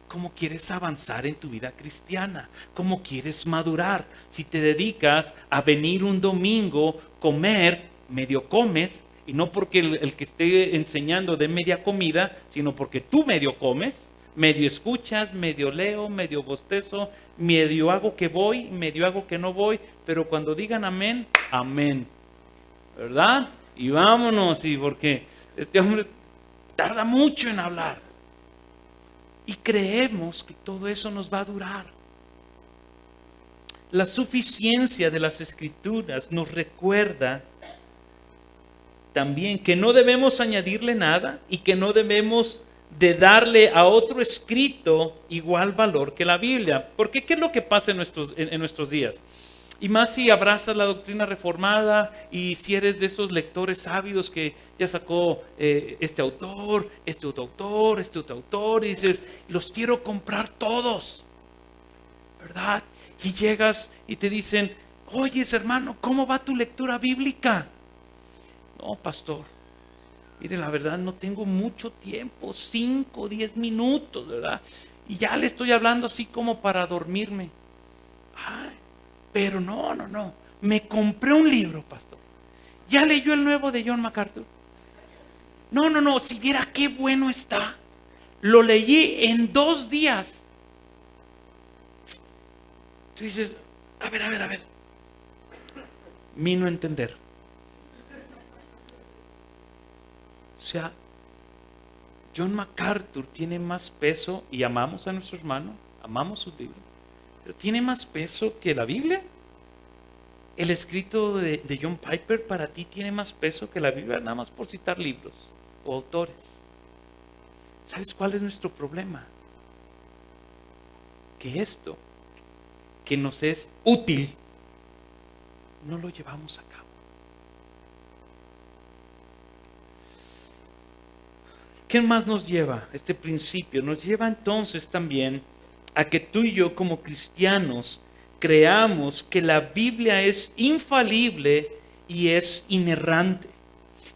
¿Cómo quieres avanzar en tu vida cristiana? ¿Cómo quieres madurar? Si te dedicas a venir un domingo, comer, medio comes, y no porque el que esté enseñando de media comida, sino porque tú medio comes, medio escuchas, medio leo, medio bostezo, medio hago que voy, medio hago que no voy, pero cuando digan amén, amén, ¿verdad? Y vámonos, y porque este hombre tarda mucho en hablar. Y creemos que todo eso nos va a durar. La suficiencia de las Escrituras nos recuerda también que no debemos añadirle nada y que no debemos de darle a otro escrito igual valor que la Biblia. Porque ¿qué es lo que pasa en nuestros días? Y más si abrazas la doctrina reformada y si eres de esos lectores ávidos que ya sacó este autor, este otro autor, este otro autor, y dices, los quiero comprar todos, ¿verdad? Y llegas y te dicen, oye hermano, ¿cómo va tu lectura bíblica? No, pastor, mire, la verdad no tengo mucho tiempo, 5 o 10 minutos, ¿verdad? Y ya le estoy hablando así como para dormirme. Ay, pero no. Me compré un libro, pastor. ¿Ya leyó el nuevo de John MacArthur? No. Si viera qué bueno está. Lo leí en 2 días. Tú dices, a ver. Mi no entender. O sea, John MacArthur tiene más peso, y amamos a nuestro hermano, amamos sus libros, pero tiene más peso que la Biblia. El escrito de John Piper para ti tiene más peso que la Biblia, nada más por citar libros o autores. ¿Sabes cuál es nuestro problema? Que esto, que nos es útil, no lo llevamos a cabo. ¿Qué más nos lleva este principio? Nos lleva entonces también a que tú y yo como cristianos creamos que la Biblia es infalible y es inerrante,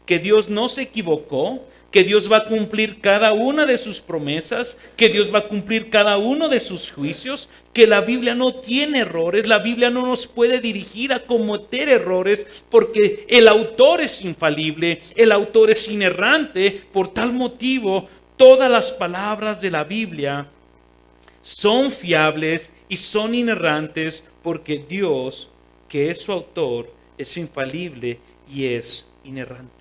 que Dios no se equivocó, que Dios va a cumplir cada una de sus promesas, que Dios va a cumplir cada uno de sus juicios, que la Biblia no tiene errores, la Biblia no nos puede dirigir a cometer errores porque el autor es infalible, el autor es inerrante. Por tal motivo, todas las palabras de la Biblia son fiables y son inerrantes porque Dios, que es su autor, es infalible y es inerrante.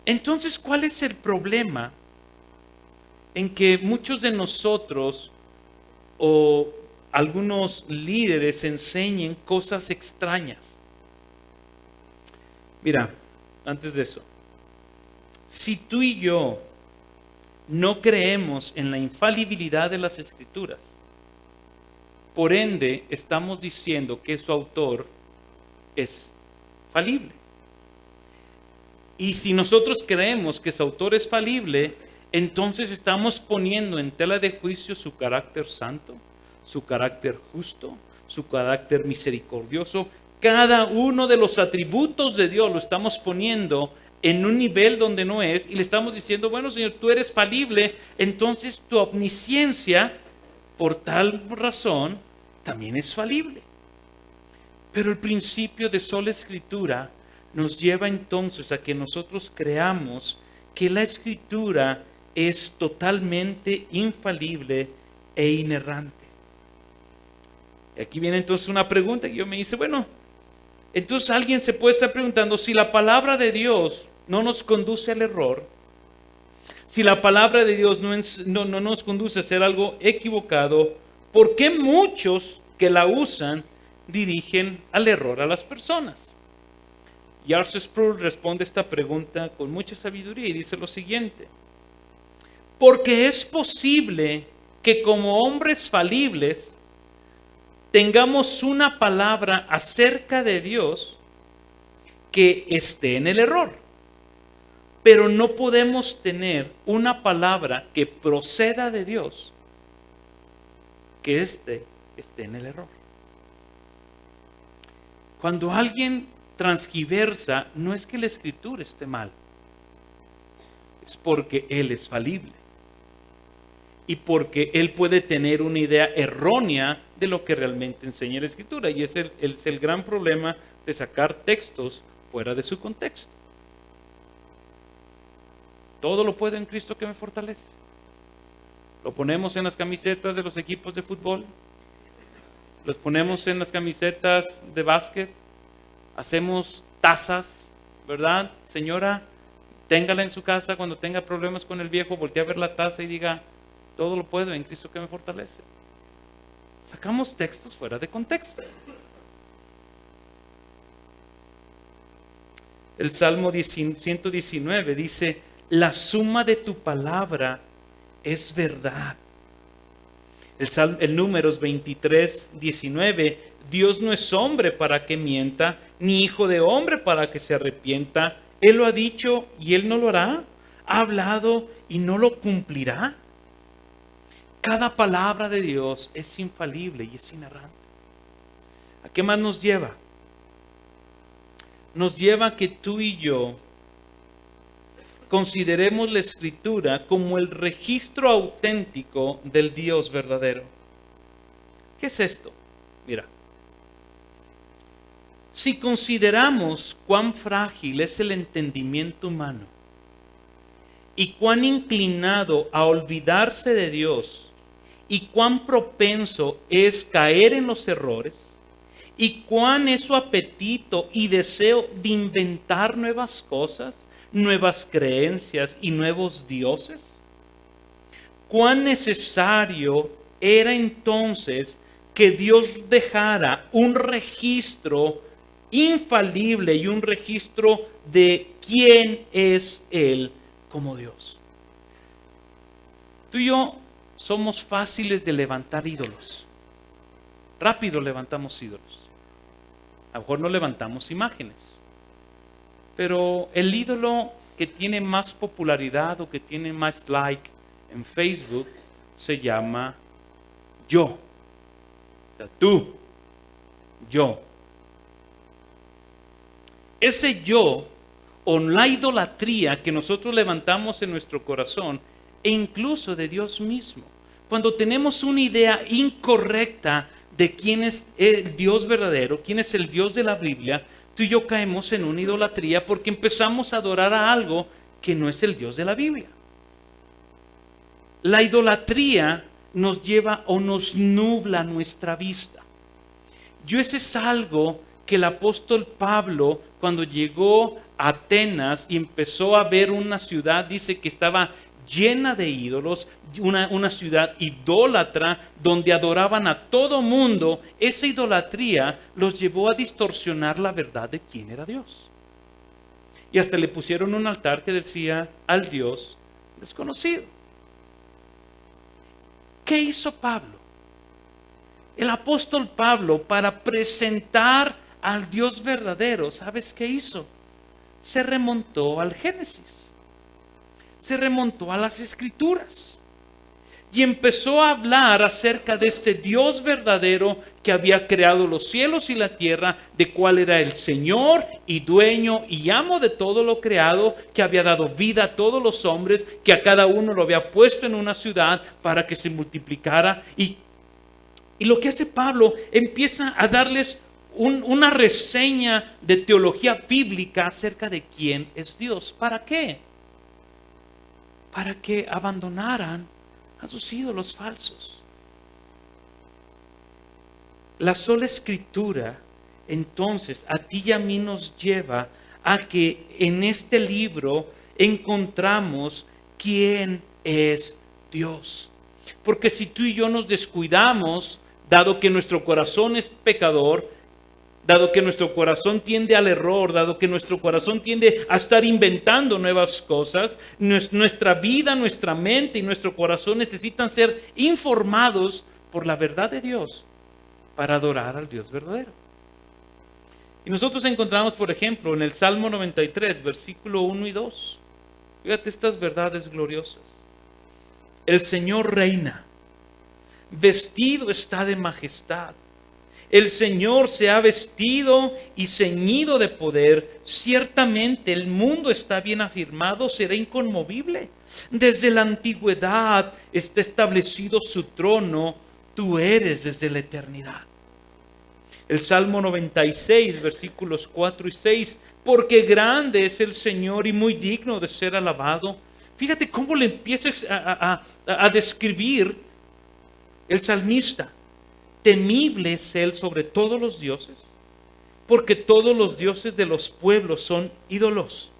Entonces, ¿cuál es el problema en que muchos de nosotros o algunos líderes enseñen cosas extrañas? Mira, antes de eso, si tú y yo no creemos en la infalibilidad de las Escrituras, por ende estamos diciendo que su autor es falible. Y si nosotros creemos que su autor es falible, entonces estamos poniendo en tela de juicio su carácter santo, su carácter justo, su carácter misericordioso. Cada uno de los atributos de Dios lo estamos poniendo en un nivel donde no es, y le estamos diciendo, bueno, Señor, tú eres falible, entonces tu omnisciencia, por tal razón, también es falible. Pero el principio de sola Escritura nos lleva entonces a que nosotros creamos que la Escritura es totalmente infalible e inerrante. Y aquí viene entonces una pregunta que yo me hice, bueno, entonces alguien se puede estar preguntando, si la palabra de Dios no nos conduce al error, si la palabra de Dios no nos conduce a hacer algo equivocado, ¿por qué muchos que la usan dirigen al error a las personas? Y R.C. Sproul responde esta pregunta con mucha sabiduría y dice lo siguiente: porque es posible que como hombres falibles tengamos una palabra acerca de Dios que esté en el error. Pero no podemos tener una palabra que proceda de Dios que esté en el error. Cuando alguien transgiversa, no es que la escritura esté mal, es porque él es falible y porque él puede tener una idea errónea de lo que realmente enseña la escritura, y es el gran problema de sacar textos fuera de su contexto. Todo lo puedo en Cristo que me fortalece. Lo ponemos en las camisetas de los equipos de fútbol, los ponemos en las camisetas de básquet, hacemos tazas, ¿verdad? Señora, téngala en su casa, cuando tenga problemas con el viejo, voltee a ver la taza y diga, todo lo puedo en Cristo que me fortalece. Sacamos textos fuera de contexto. El Salmo 119 dice, la suma de tu palabra es verdad. El Números 23, 19, Dios no es hombre para que mienta, ni hijo de hombre para que se arrepienta. Él lo ha dicho y él no lo hará. Ha hablado y no lo cumplirá. Cada palabra de Dios es infalible y es inerrante. ¿A qué más nos lleva? Nos lleva a que tú y yo consideremos la Escritura como el registro auténtico del Dios verdadero. ¿Qué es esto? Mira, si consideramos cuán frágil es el entendimiento humano y cuán inclinado a olvidarse de Dios y cuán propenso es caer en los errores y cuán es su apetito y deseo de inventar nuevas cosas, nuevas creencias y nuevos dioses, cuán necesario era entonces que Dios dejara un registro infalible y un registro de quién es Él como Dios. Tú y yo somos fáciles de levantar ídolos. Rápido levantamos ídolos. A lo mejor no levantamos imágenes. Pero el ídolo que tiene más popularidad o que tiene más like en Facebook se llama yo. O sea, tú, yo. Ese yo o la idolatría que nosotros levantamos en nuestro corazón e incluso de Dios mismo. Cuando tenemos una idea incorrecta de quién es el Dios verdadero, quién es el Dios de la Biblia, tú y yo caemos en una idolatría porque empezamos a adorar a algo que no es el Dios de la Biblia. La idolatría nos lleva o nos nubla nuestra vista. Eso es algo que el apóstol Pablo, cuando llegó a Atenas y empezó a ver una ciudad, dice que estaba llena de ídolos, una ciudad idólatra donde adoraban a todo mundo. Esa idolatría los llevó a distorsionar la verdad de quién era Dios. Y hasta le pusieron un altar que decía al Dios desconocido. ¿Qué hizo Pablo? El apóstol Pablo, para presentar al Dios verdadero, ¿sabes qué hizo? Se remontó al Génesis. Se remontó a las Escrituras y empezó a hablar acerca de este Dios verdadero que había creado los cielos y la tierra, de cuál era el Señor y dueño y amo de todo lo creado, que había dado vida a todos los hombres, que a cada uno lo había puesto en una ciudad para que se multiplicara. Y lo que hace Pablo, empieza a darles una reseña de teología bíblica acerca de quién es Dios. ¿Para qué? Para que abandonaran a sus ídolos falsos. La sola Escritura, entonces, a ti y a mí nos lleva a que en este libro encontramos quién es Dios. Porque si tú y yo nos descuidamos, dado que nuestro corazón es pecador, dado que nuestro corazón tiende al error, dado que nuestro corazón tiende a estar inventando nuevas cosas, nuestra vida, nuestra mente y nuestro corazón necesitan ser informados por la verdad de Dios para adorar al Dios verdadero. Y nosotros encontramos, por ejemplo, en el Salmo 93, versículo 1 y 2. Fíjate estas verdades gloriosas. El Señor reina, vestido está de majestad. El Señor se ha vestido y ceñido de poder. Ciertamente el mundo está bien afirmado, será inconmovible. Desde la antigüedad está establecido su trono. Tú eres desde la eternidad. El Salmo 96, versículos 4 y 6. Porque grande es el Señor y muy digno de ser alabado. Fíjate cómo le empieza a describir el salmista. Temible es Él sobre todos los dioses, porque todos los dioses de los pueblos son ídolos.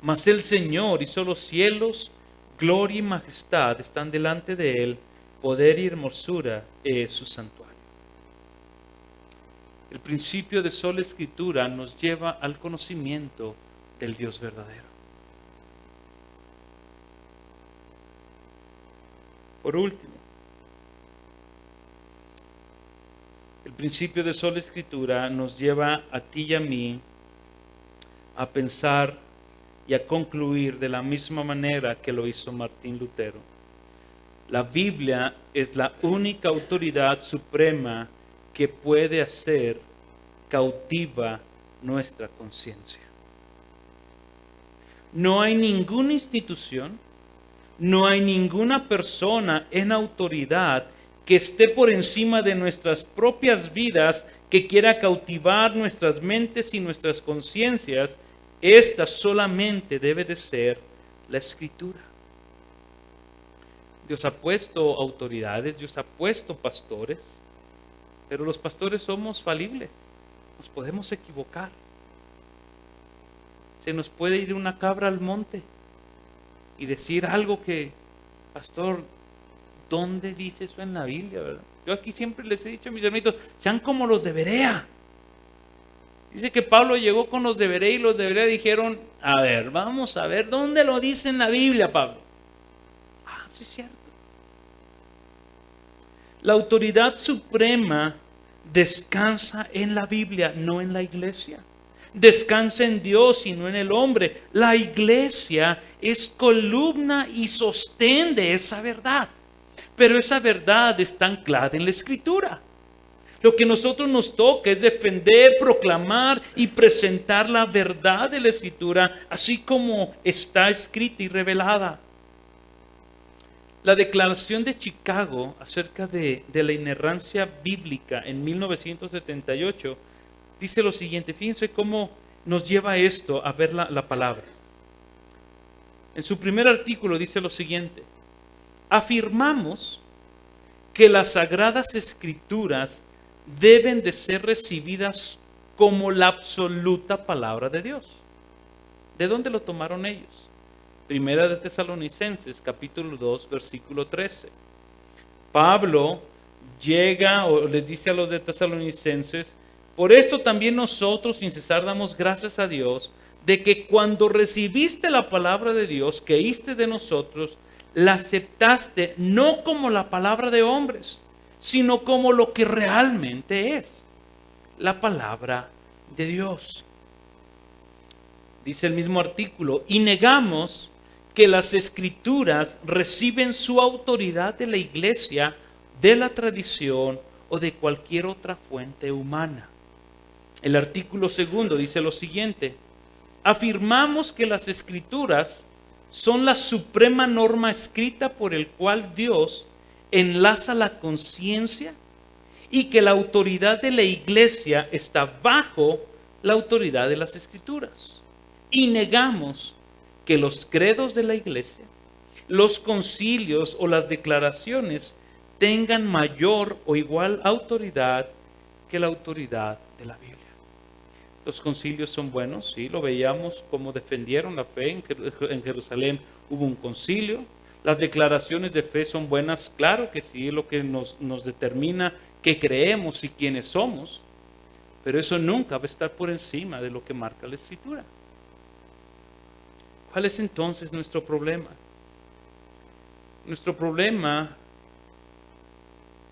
Mas el Señor hizo los cielos, gloria y majestad están delante de Él, poder y hermosura es su santuario. El principio de sola escritura nos lleva al conocimiento del Dios verdadero. Por último, el principio de sola escritura nos lleva a ti y a mí a pensar y a concluir de la misma manera que lo hizo Martín Lutero. La Biblia es la única autoridad suprema que puede hacer cautiva nuestra conciencia. No hay ninguna institución, no hay ninguna persona en autoridad que esté por encima de nuestras propias vidas, que quiera cautivar nuestras mentes y nuestras conciencias. Esta solamente debe de ser la Escritura. Dios ha puesto autoridades, Dios ha puesto pastores, pero los pastores somos falibles, nos podemos equivocar. Se nos puede ir una cabra al monte y decir algo que, pastor, ¿dónde dice eso en la Biblia, verdad? Yo aquí siempre les he dicho a mis hermanitos, sean como los de Berea. Dice que Pablo llegó con los de Berea y los de Berea dijeron, a ver, vamos a ver, ¿dónde lo dice en la Biblia, Pablo? Ah, sí es cierto. La autoridad suprema descansa en la Biblia, no en la iglesia. Descansa en Dios y no en el hombre. La iglesia es columna y sostén de esa verdad. Pero esa verdad está anclada en la Escritura. Lo que a nosotros nos toca es defender, proclamar y presentar la verdad de la Escritura, así como está escrita y revelada. La Declaración de Chicago acerca de la inerrancia bíblica en 1978 dice lo siguiente. Fíjense cómo nos lleva esto a ver la palabra. En su primer artículo dice lo siguiente. Afirmamos que las Sagradas Escrituras deben de ser recibidas como la absoluta palabra de Dios. ¿De dónde lo tomaron ellos? Primera de Tesalonicenses, capítulo 2, versículo 13. Pablo llega o les dice a los de Tesalonicenses, por esto también nosotros sin cesar damos gracias a Dios de que cuando recibiste la palabra de Dios que oíste de nosotros, la aceptaste no como la palabra de hombres, sino como lo que realmente es, la palabra de Dios. Dice el mismo artículo, y negamos que las Escrituras reciben su autoridad de la iglesia, de la tradición o de cualquier otra fuente humana. El artículo segundo dice lo siguiente, afirmamos que las Escrituras son la suprema norma escrita por el cual Dios enlaza la conciencia y que la autoridad de la iglesia está bajo la autoridad de las Escrituras. Y negamos que los credos de la iglesia, los concilios o las declaraciones tengan mayor o igual autoridad que la autoridad de la Biblia. Los concilios son buenos, sí, lo veíamos como defendieron la fe en Jerusalén, hubo un concilio. Las declaraciones de fe son buenas, claro que sí, es lo que nos determina qué creemos y quiénes somos, pero eso nunca va a estar por encima de lo que marca la Escritura. ¿Cuál es entonces nuestro problema? Nuestro problema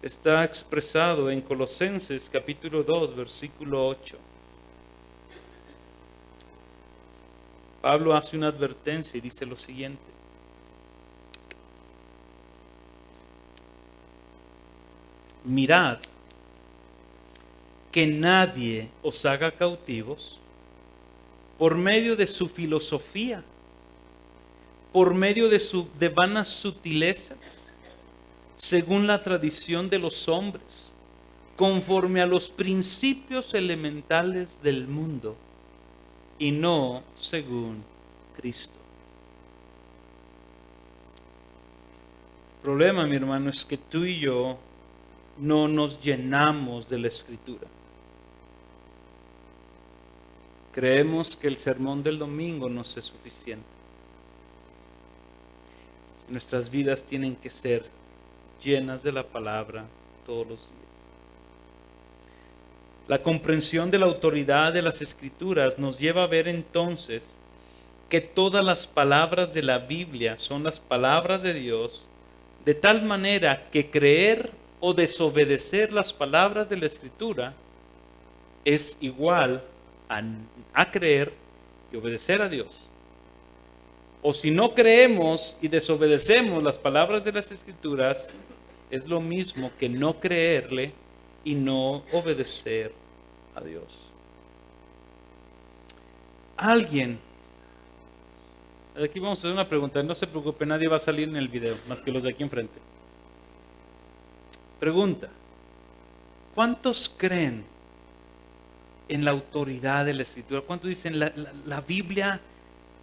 está expresado en Colosenses capítulo 2, versículo 8. Pablo hace una advertencia y dice lo siguiente: mirad que nadie os haga cautivos por medio de su filosofía, por medio de vanas sutilezas, según la tradición de los hombres, conforme a los principios elementales del mundo, y no según Cristo. El problema, mi hermano, es que tú y yo no nos llenamos de la Escritura. Creemos que el sermón del domingo nos es suficiente. Nuestras vidas tienen que ser llenas de la palabra todos los días. La comprensión de la autoridad de las Escrituras nos lleva a ver entonces que todas las palabras de la Biblia son las palabras de Dios, de tal manera que creer o desobedecer las palabras de la Escritura es igual a creer y obedecer a Dios. O si no creemos y desobedecemos las palabras de las Escrituras, es lo mismo que no creerle y no obedecer a Dios. Alguien, aquí vamos a hacer una pregunta, no se preocupe, nadie va a salir en el video, más que los de aquí enfrente. Pregunta: ¿cuántos creen en la autoridad de la Escritura? ¿Cuántos dicen la Biblia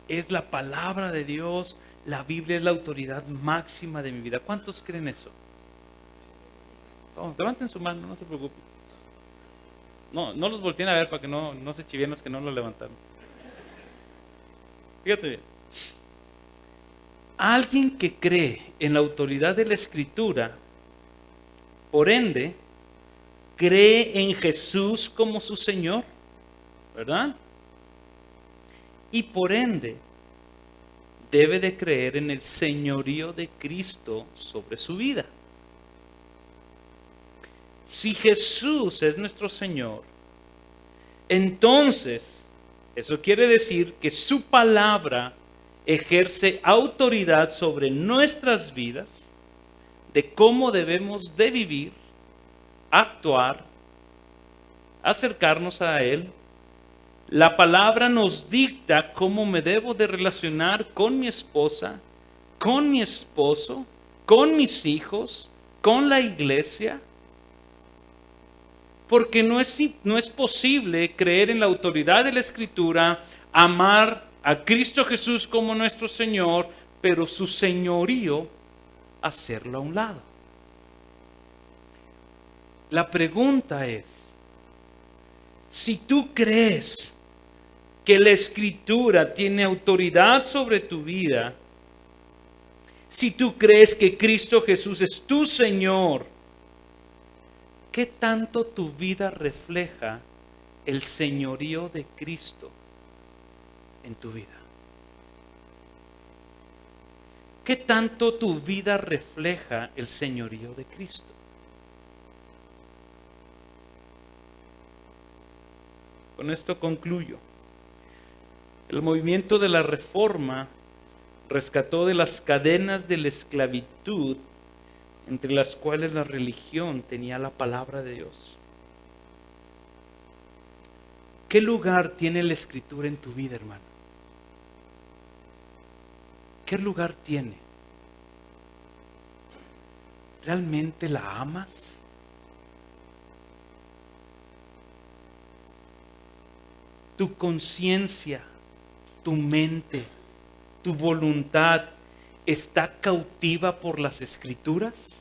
es la palabra de Dios, la Biblia es la autoridad máxima de mi vida? ¿Cuántos creen eso? Levanten su mano, no se preocupen. No los volteen a ver para que no se chivien los que no lo levantaron. Fíjate bien. Alguien que cree en la autoridad de la Escritura, por ende, cree en Jesús como su Señor, ¿verdad? Y por ende, debe de creer en el señorío de Cristo sobre su vida. Si Jesús es nuestro Señor, entonces eso quiere decir que su palabra ejerce autoridad sobre nuestras vidas, de cómo debemos de vivir, actuar, acercarnos a Él. La palabra nos dicta cómo me debo de relacionar con mi esposa, con mi esposo, con mis hijos, con la iglesia. Porque no es posible creer en la autoridad de la Escritura, amar a Cristo Jesús como nuestro Señor, pero su señorío hacerlo a un lado. La pregunta es: si tú crees que la Escritura tiene autoridad sobre tu vida, si tú crees que Cristo Jesús es tu Señor, ¿qué tanto tu vida refleja el señorío de Cristo en tu vida? ¿Qué tanto tu vida refleja el señorío de Cristo? Con esto concluyo. El movimiento de la Reforma rescató de las cadenas de la esclavitud entre las cuales la religión tenía la palabra de Dios. ¿Qué lugar tiene la Escritura en tu vida, hermano? ¿Qué lugar tiene? ¿Realmente la amas? Tu conciencia, tu mente, tu voluntad está cautiva por las Escrituras.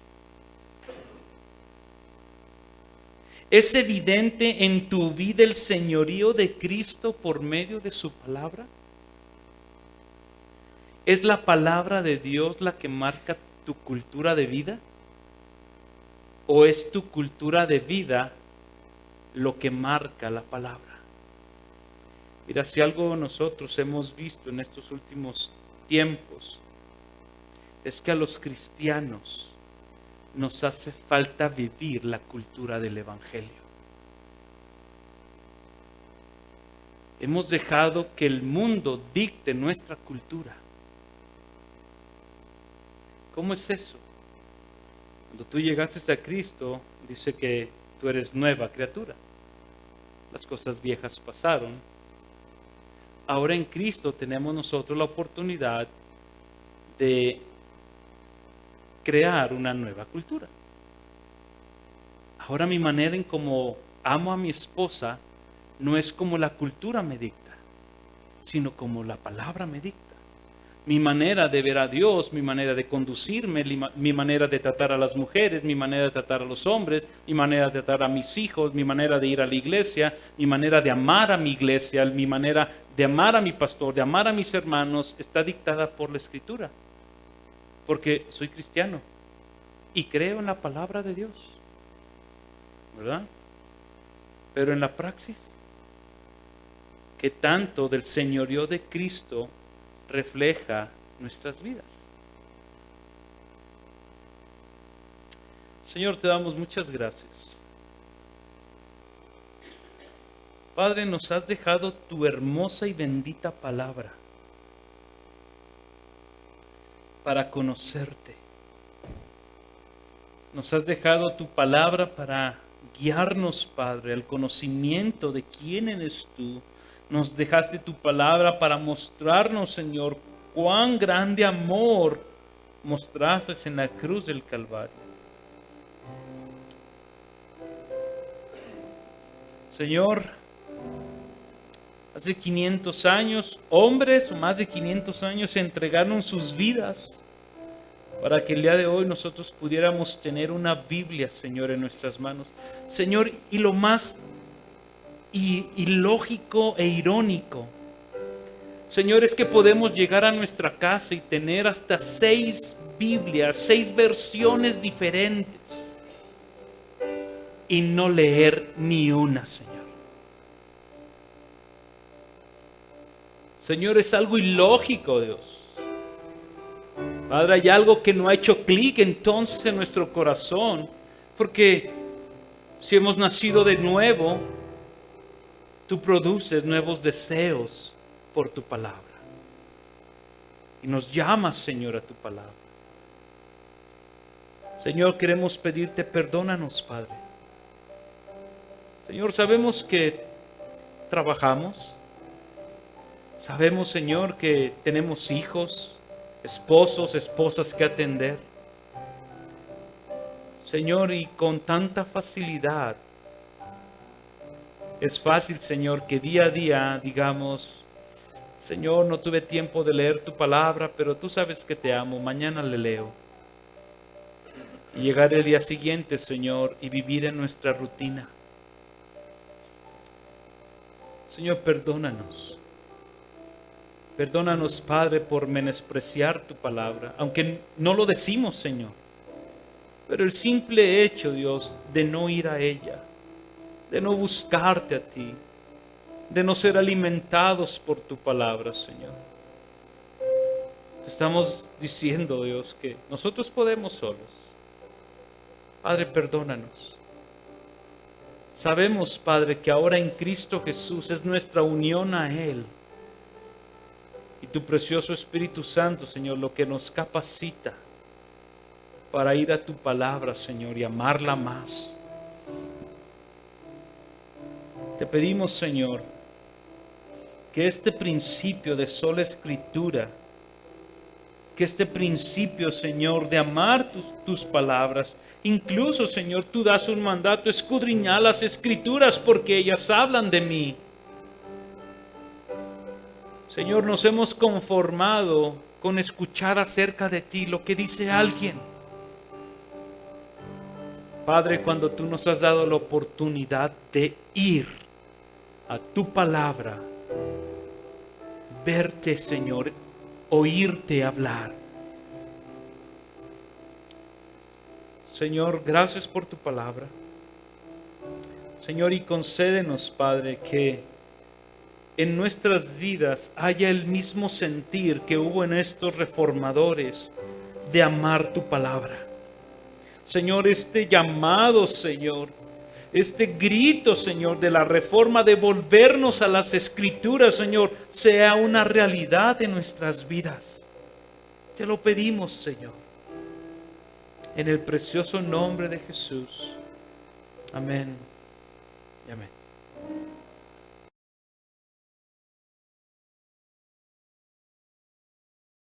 ¿Es evidente en tu vida el señorío de Cristo por medio de su palabra? ¿Es la palabra de Dios la que marca tu cultura de vida? ¿O es tu cultura de vida lo que marca la palabra? Mira, si algo nosotros hemos visto en estos últimos tiempos, es que a los cristianos nos hace falta vivir la cultura del Evangelio. Hemos dejado que el mundo dicte nuestra cultura. ¿Cómo es eso? Cuando tú llegaste a Cristo, dice que tú eres nueva criatura. Las cosas viejas pasaron. Ahora en Cristo tenemos nosotros la oportunidad de crear una nueva cultura. Ahora mi manera en cómo amo a mi esposa no es como la cultura me dicta, sino como la palabra me dicta. Mi manera de ver a Dios, mi manera de conducirme, mi manera de tratar a las mujeres, mi manera de tratar a los hombres, mi manera de tratar a mis hijos, mi manera de ir a la iglesia, mi manera de amar a mi iglesia, mi manera de amar a mi pastor, de amar a mis hermanos, está dictada por la Escritura. Porque soy cristiano y creo en la palabra de Dios, ¿verdad? Pero en la praxis, ¿qué tanto del señorío de Cristo refleja nuestras vidas? Señor, te damos muchas gracias. Padre, nos has dejado tu hermosa y bendita palabra para conocerte. Nos has dejado tu palabra para guiarnos, Padre, al conocimiento de quién eres tú. Nos dejaste tu palabra para mostrarnos, Señor, cuán grande amor mostraste en la cruz del Calvario. Señor, hace 500 años, hombres o más de 500 años entregaron sus vidas para que el día de hoy nosotros pudiéramos tener una Biblia, Señor, en nuestras manos. Señor, y lo más ilógico e irónico, Señor, es que podemos llegar a nuestra casa y tener hasta 6 Biblias, 6 versiones diferentes y no leer ni una, Señor. Señor, es algo ilógico, Dios. Padre, hay algo que no ha hecho clic entonces en nuestro corazón, porque si hemos nacido de nuevo, tú produces nuevos deseos por tu palabra. Y nos llamas, Señor, a tu palabra. Señor, queremos pedirte, perdónanos, Padre. Señor, sabemos que trabajamos. Sabemos, Señor, que tenemos hijos, esposos, esposas que atender. Señor, y con tanta facilidad, es fácil, Señor, que día a día digamos, Señor, no tuve tiempo de leer tu palabra, pero tú sabes que te amo, mañana le leo. Y llegar el día siguiente, Señor, y vivir en nuestra rutina. Señor, perdónanos. Perdónanos, Padre, por menospreciar tu palabra, aunque no lo decimos, Señor. Pero el simple hecho, Dios, de no ir a ella, de no buscarte a ti, de no ser alimentados por tu palabra, Señor. Te estamos diciendo, Dios, que nosotros podemos solos. Padre, perdónanos. Sabemos, Padre, que ahora en Cristo Jesús es nuestra unión a Él. Y tu precioso Espíritu Santo, Señor, lo que nos capacita para ir a tu palabra, Señor, y amarla más. Te pedimos, Señor, que este principio de sola escritura, que este principio, Señor, de amar tus palabras, incluso, Señor, tú das un mandato, escudriñar las escrituras porque ellas hablan de mí. Señor, nos hemos conformado con escuchar acerca de ti lo que dice alguien. Padre, cuando tú nos has dado la oportunidad de ir a tu palabra, verte, Señor, oírte hablar. Señor, gracias por tu palabra. Señor, y concédenos, Padre, que en nuestras vidas haya el mismo sentir que hubo en estos reformadores de amar tu palabra. Señor, este llamado, Señor, este grito, Señor, de la reforma, de volvernos a las Escrituras, Señor, sea una realidad en nuestras vidas. Te lo pedimos, Señor, en el precioso nombre de Jesús. Amén y amén.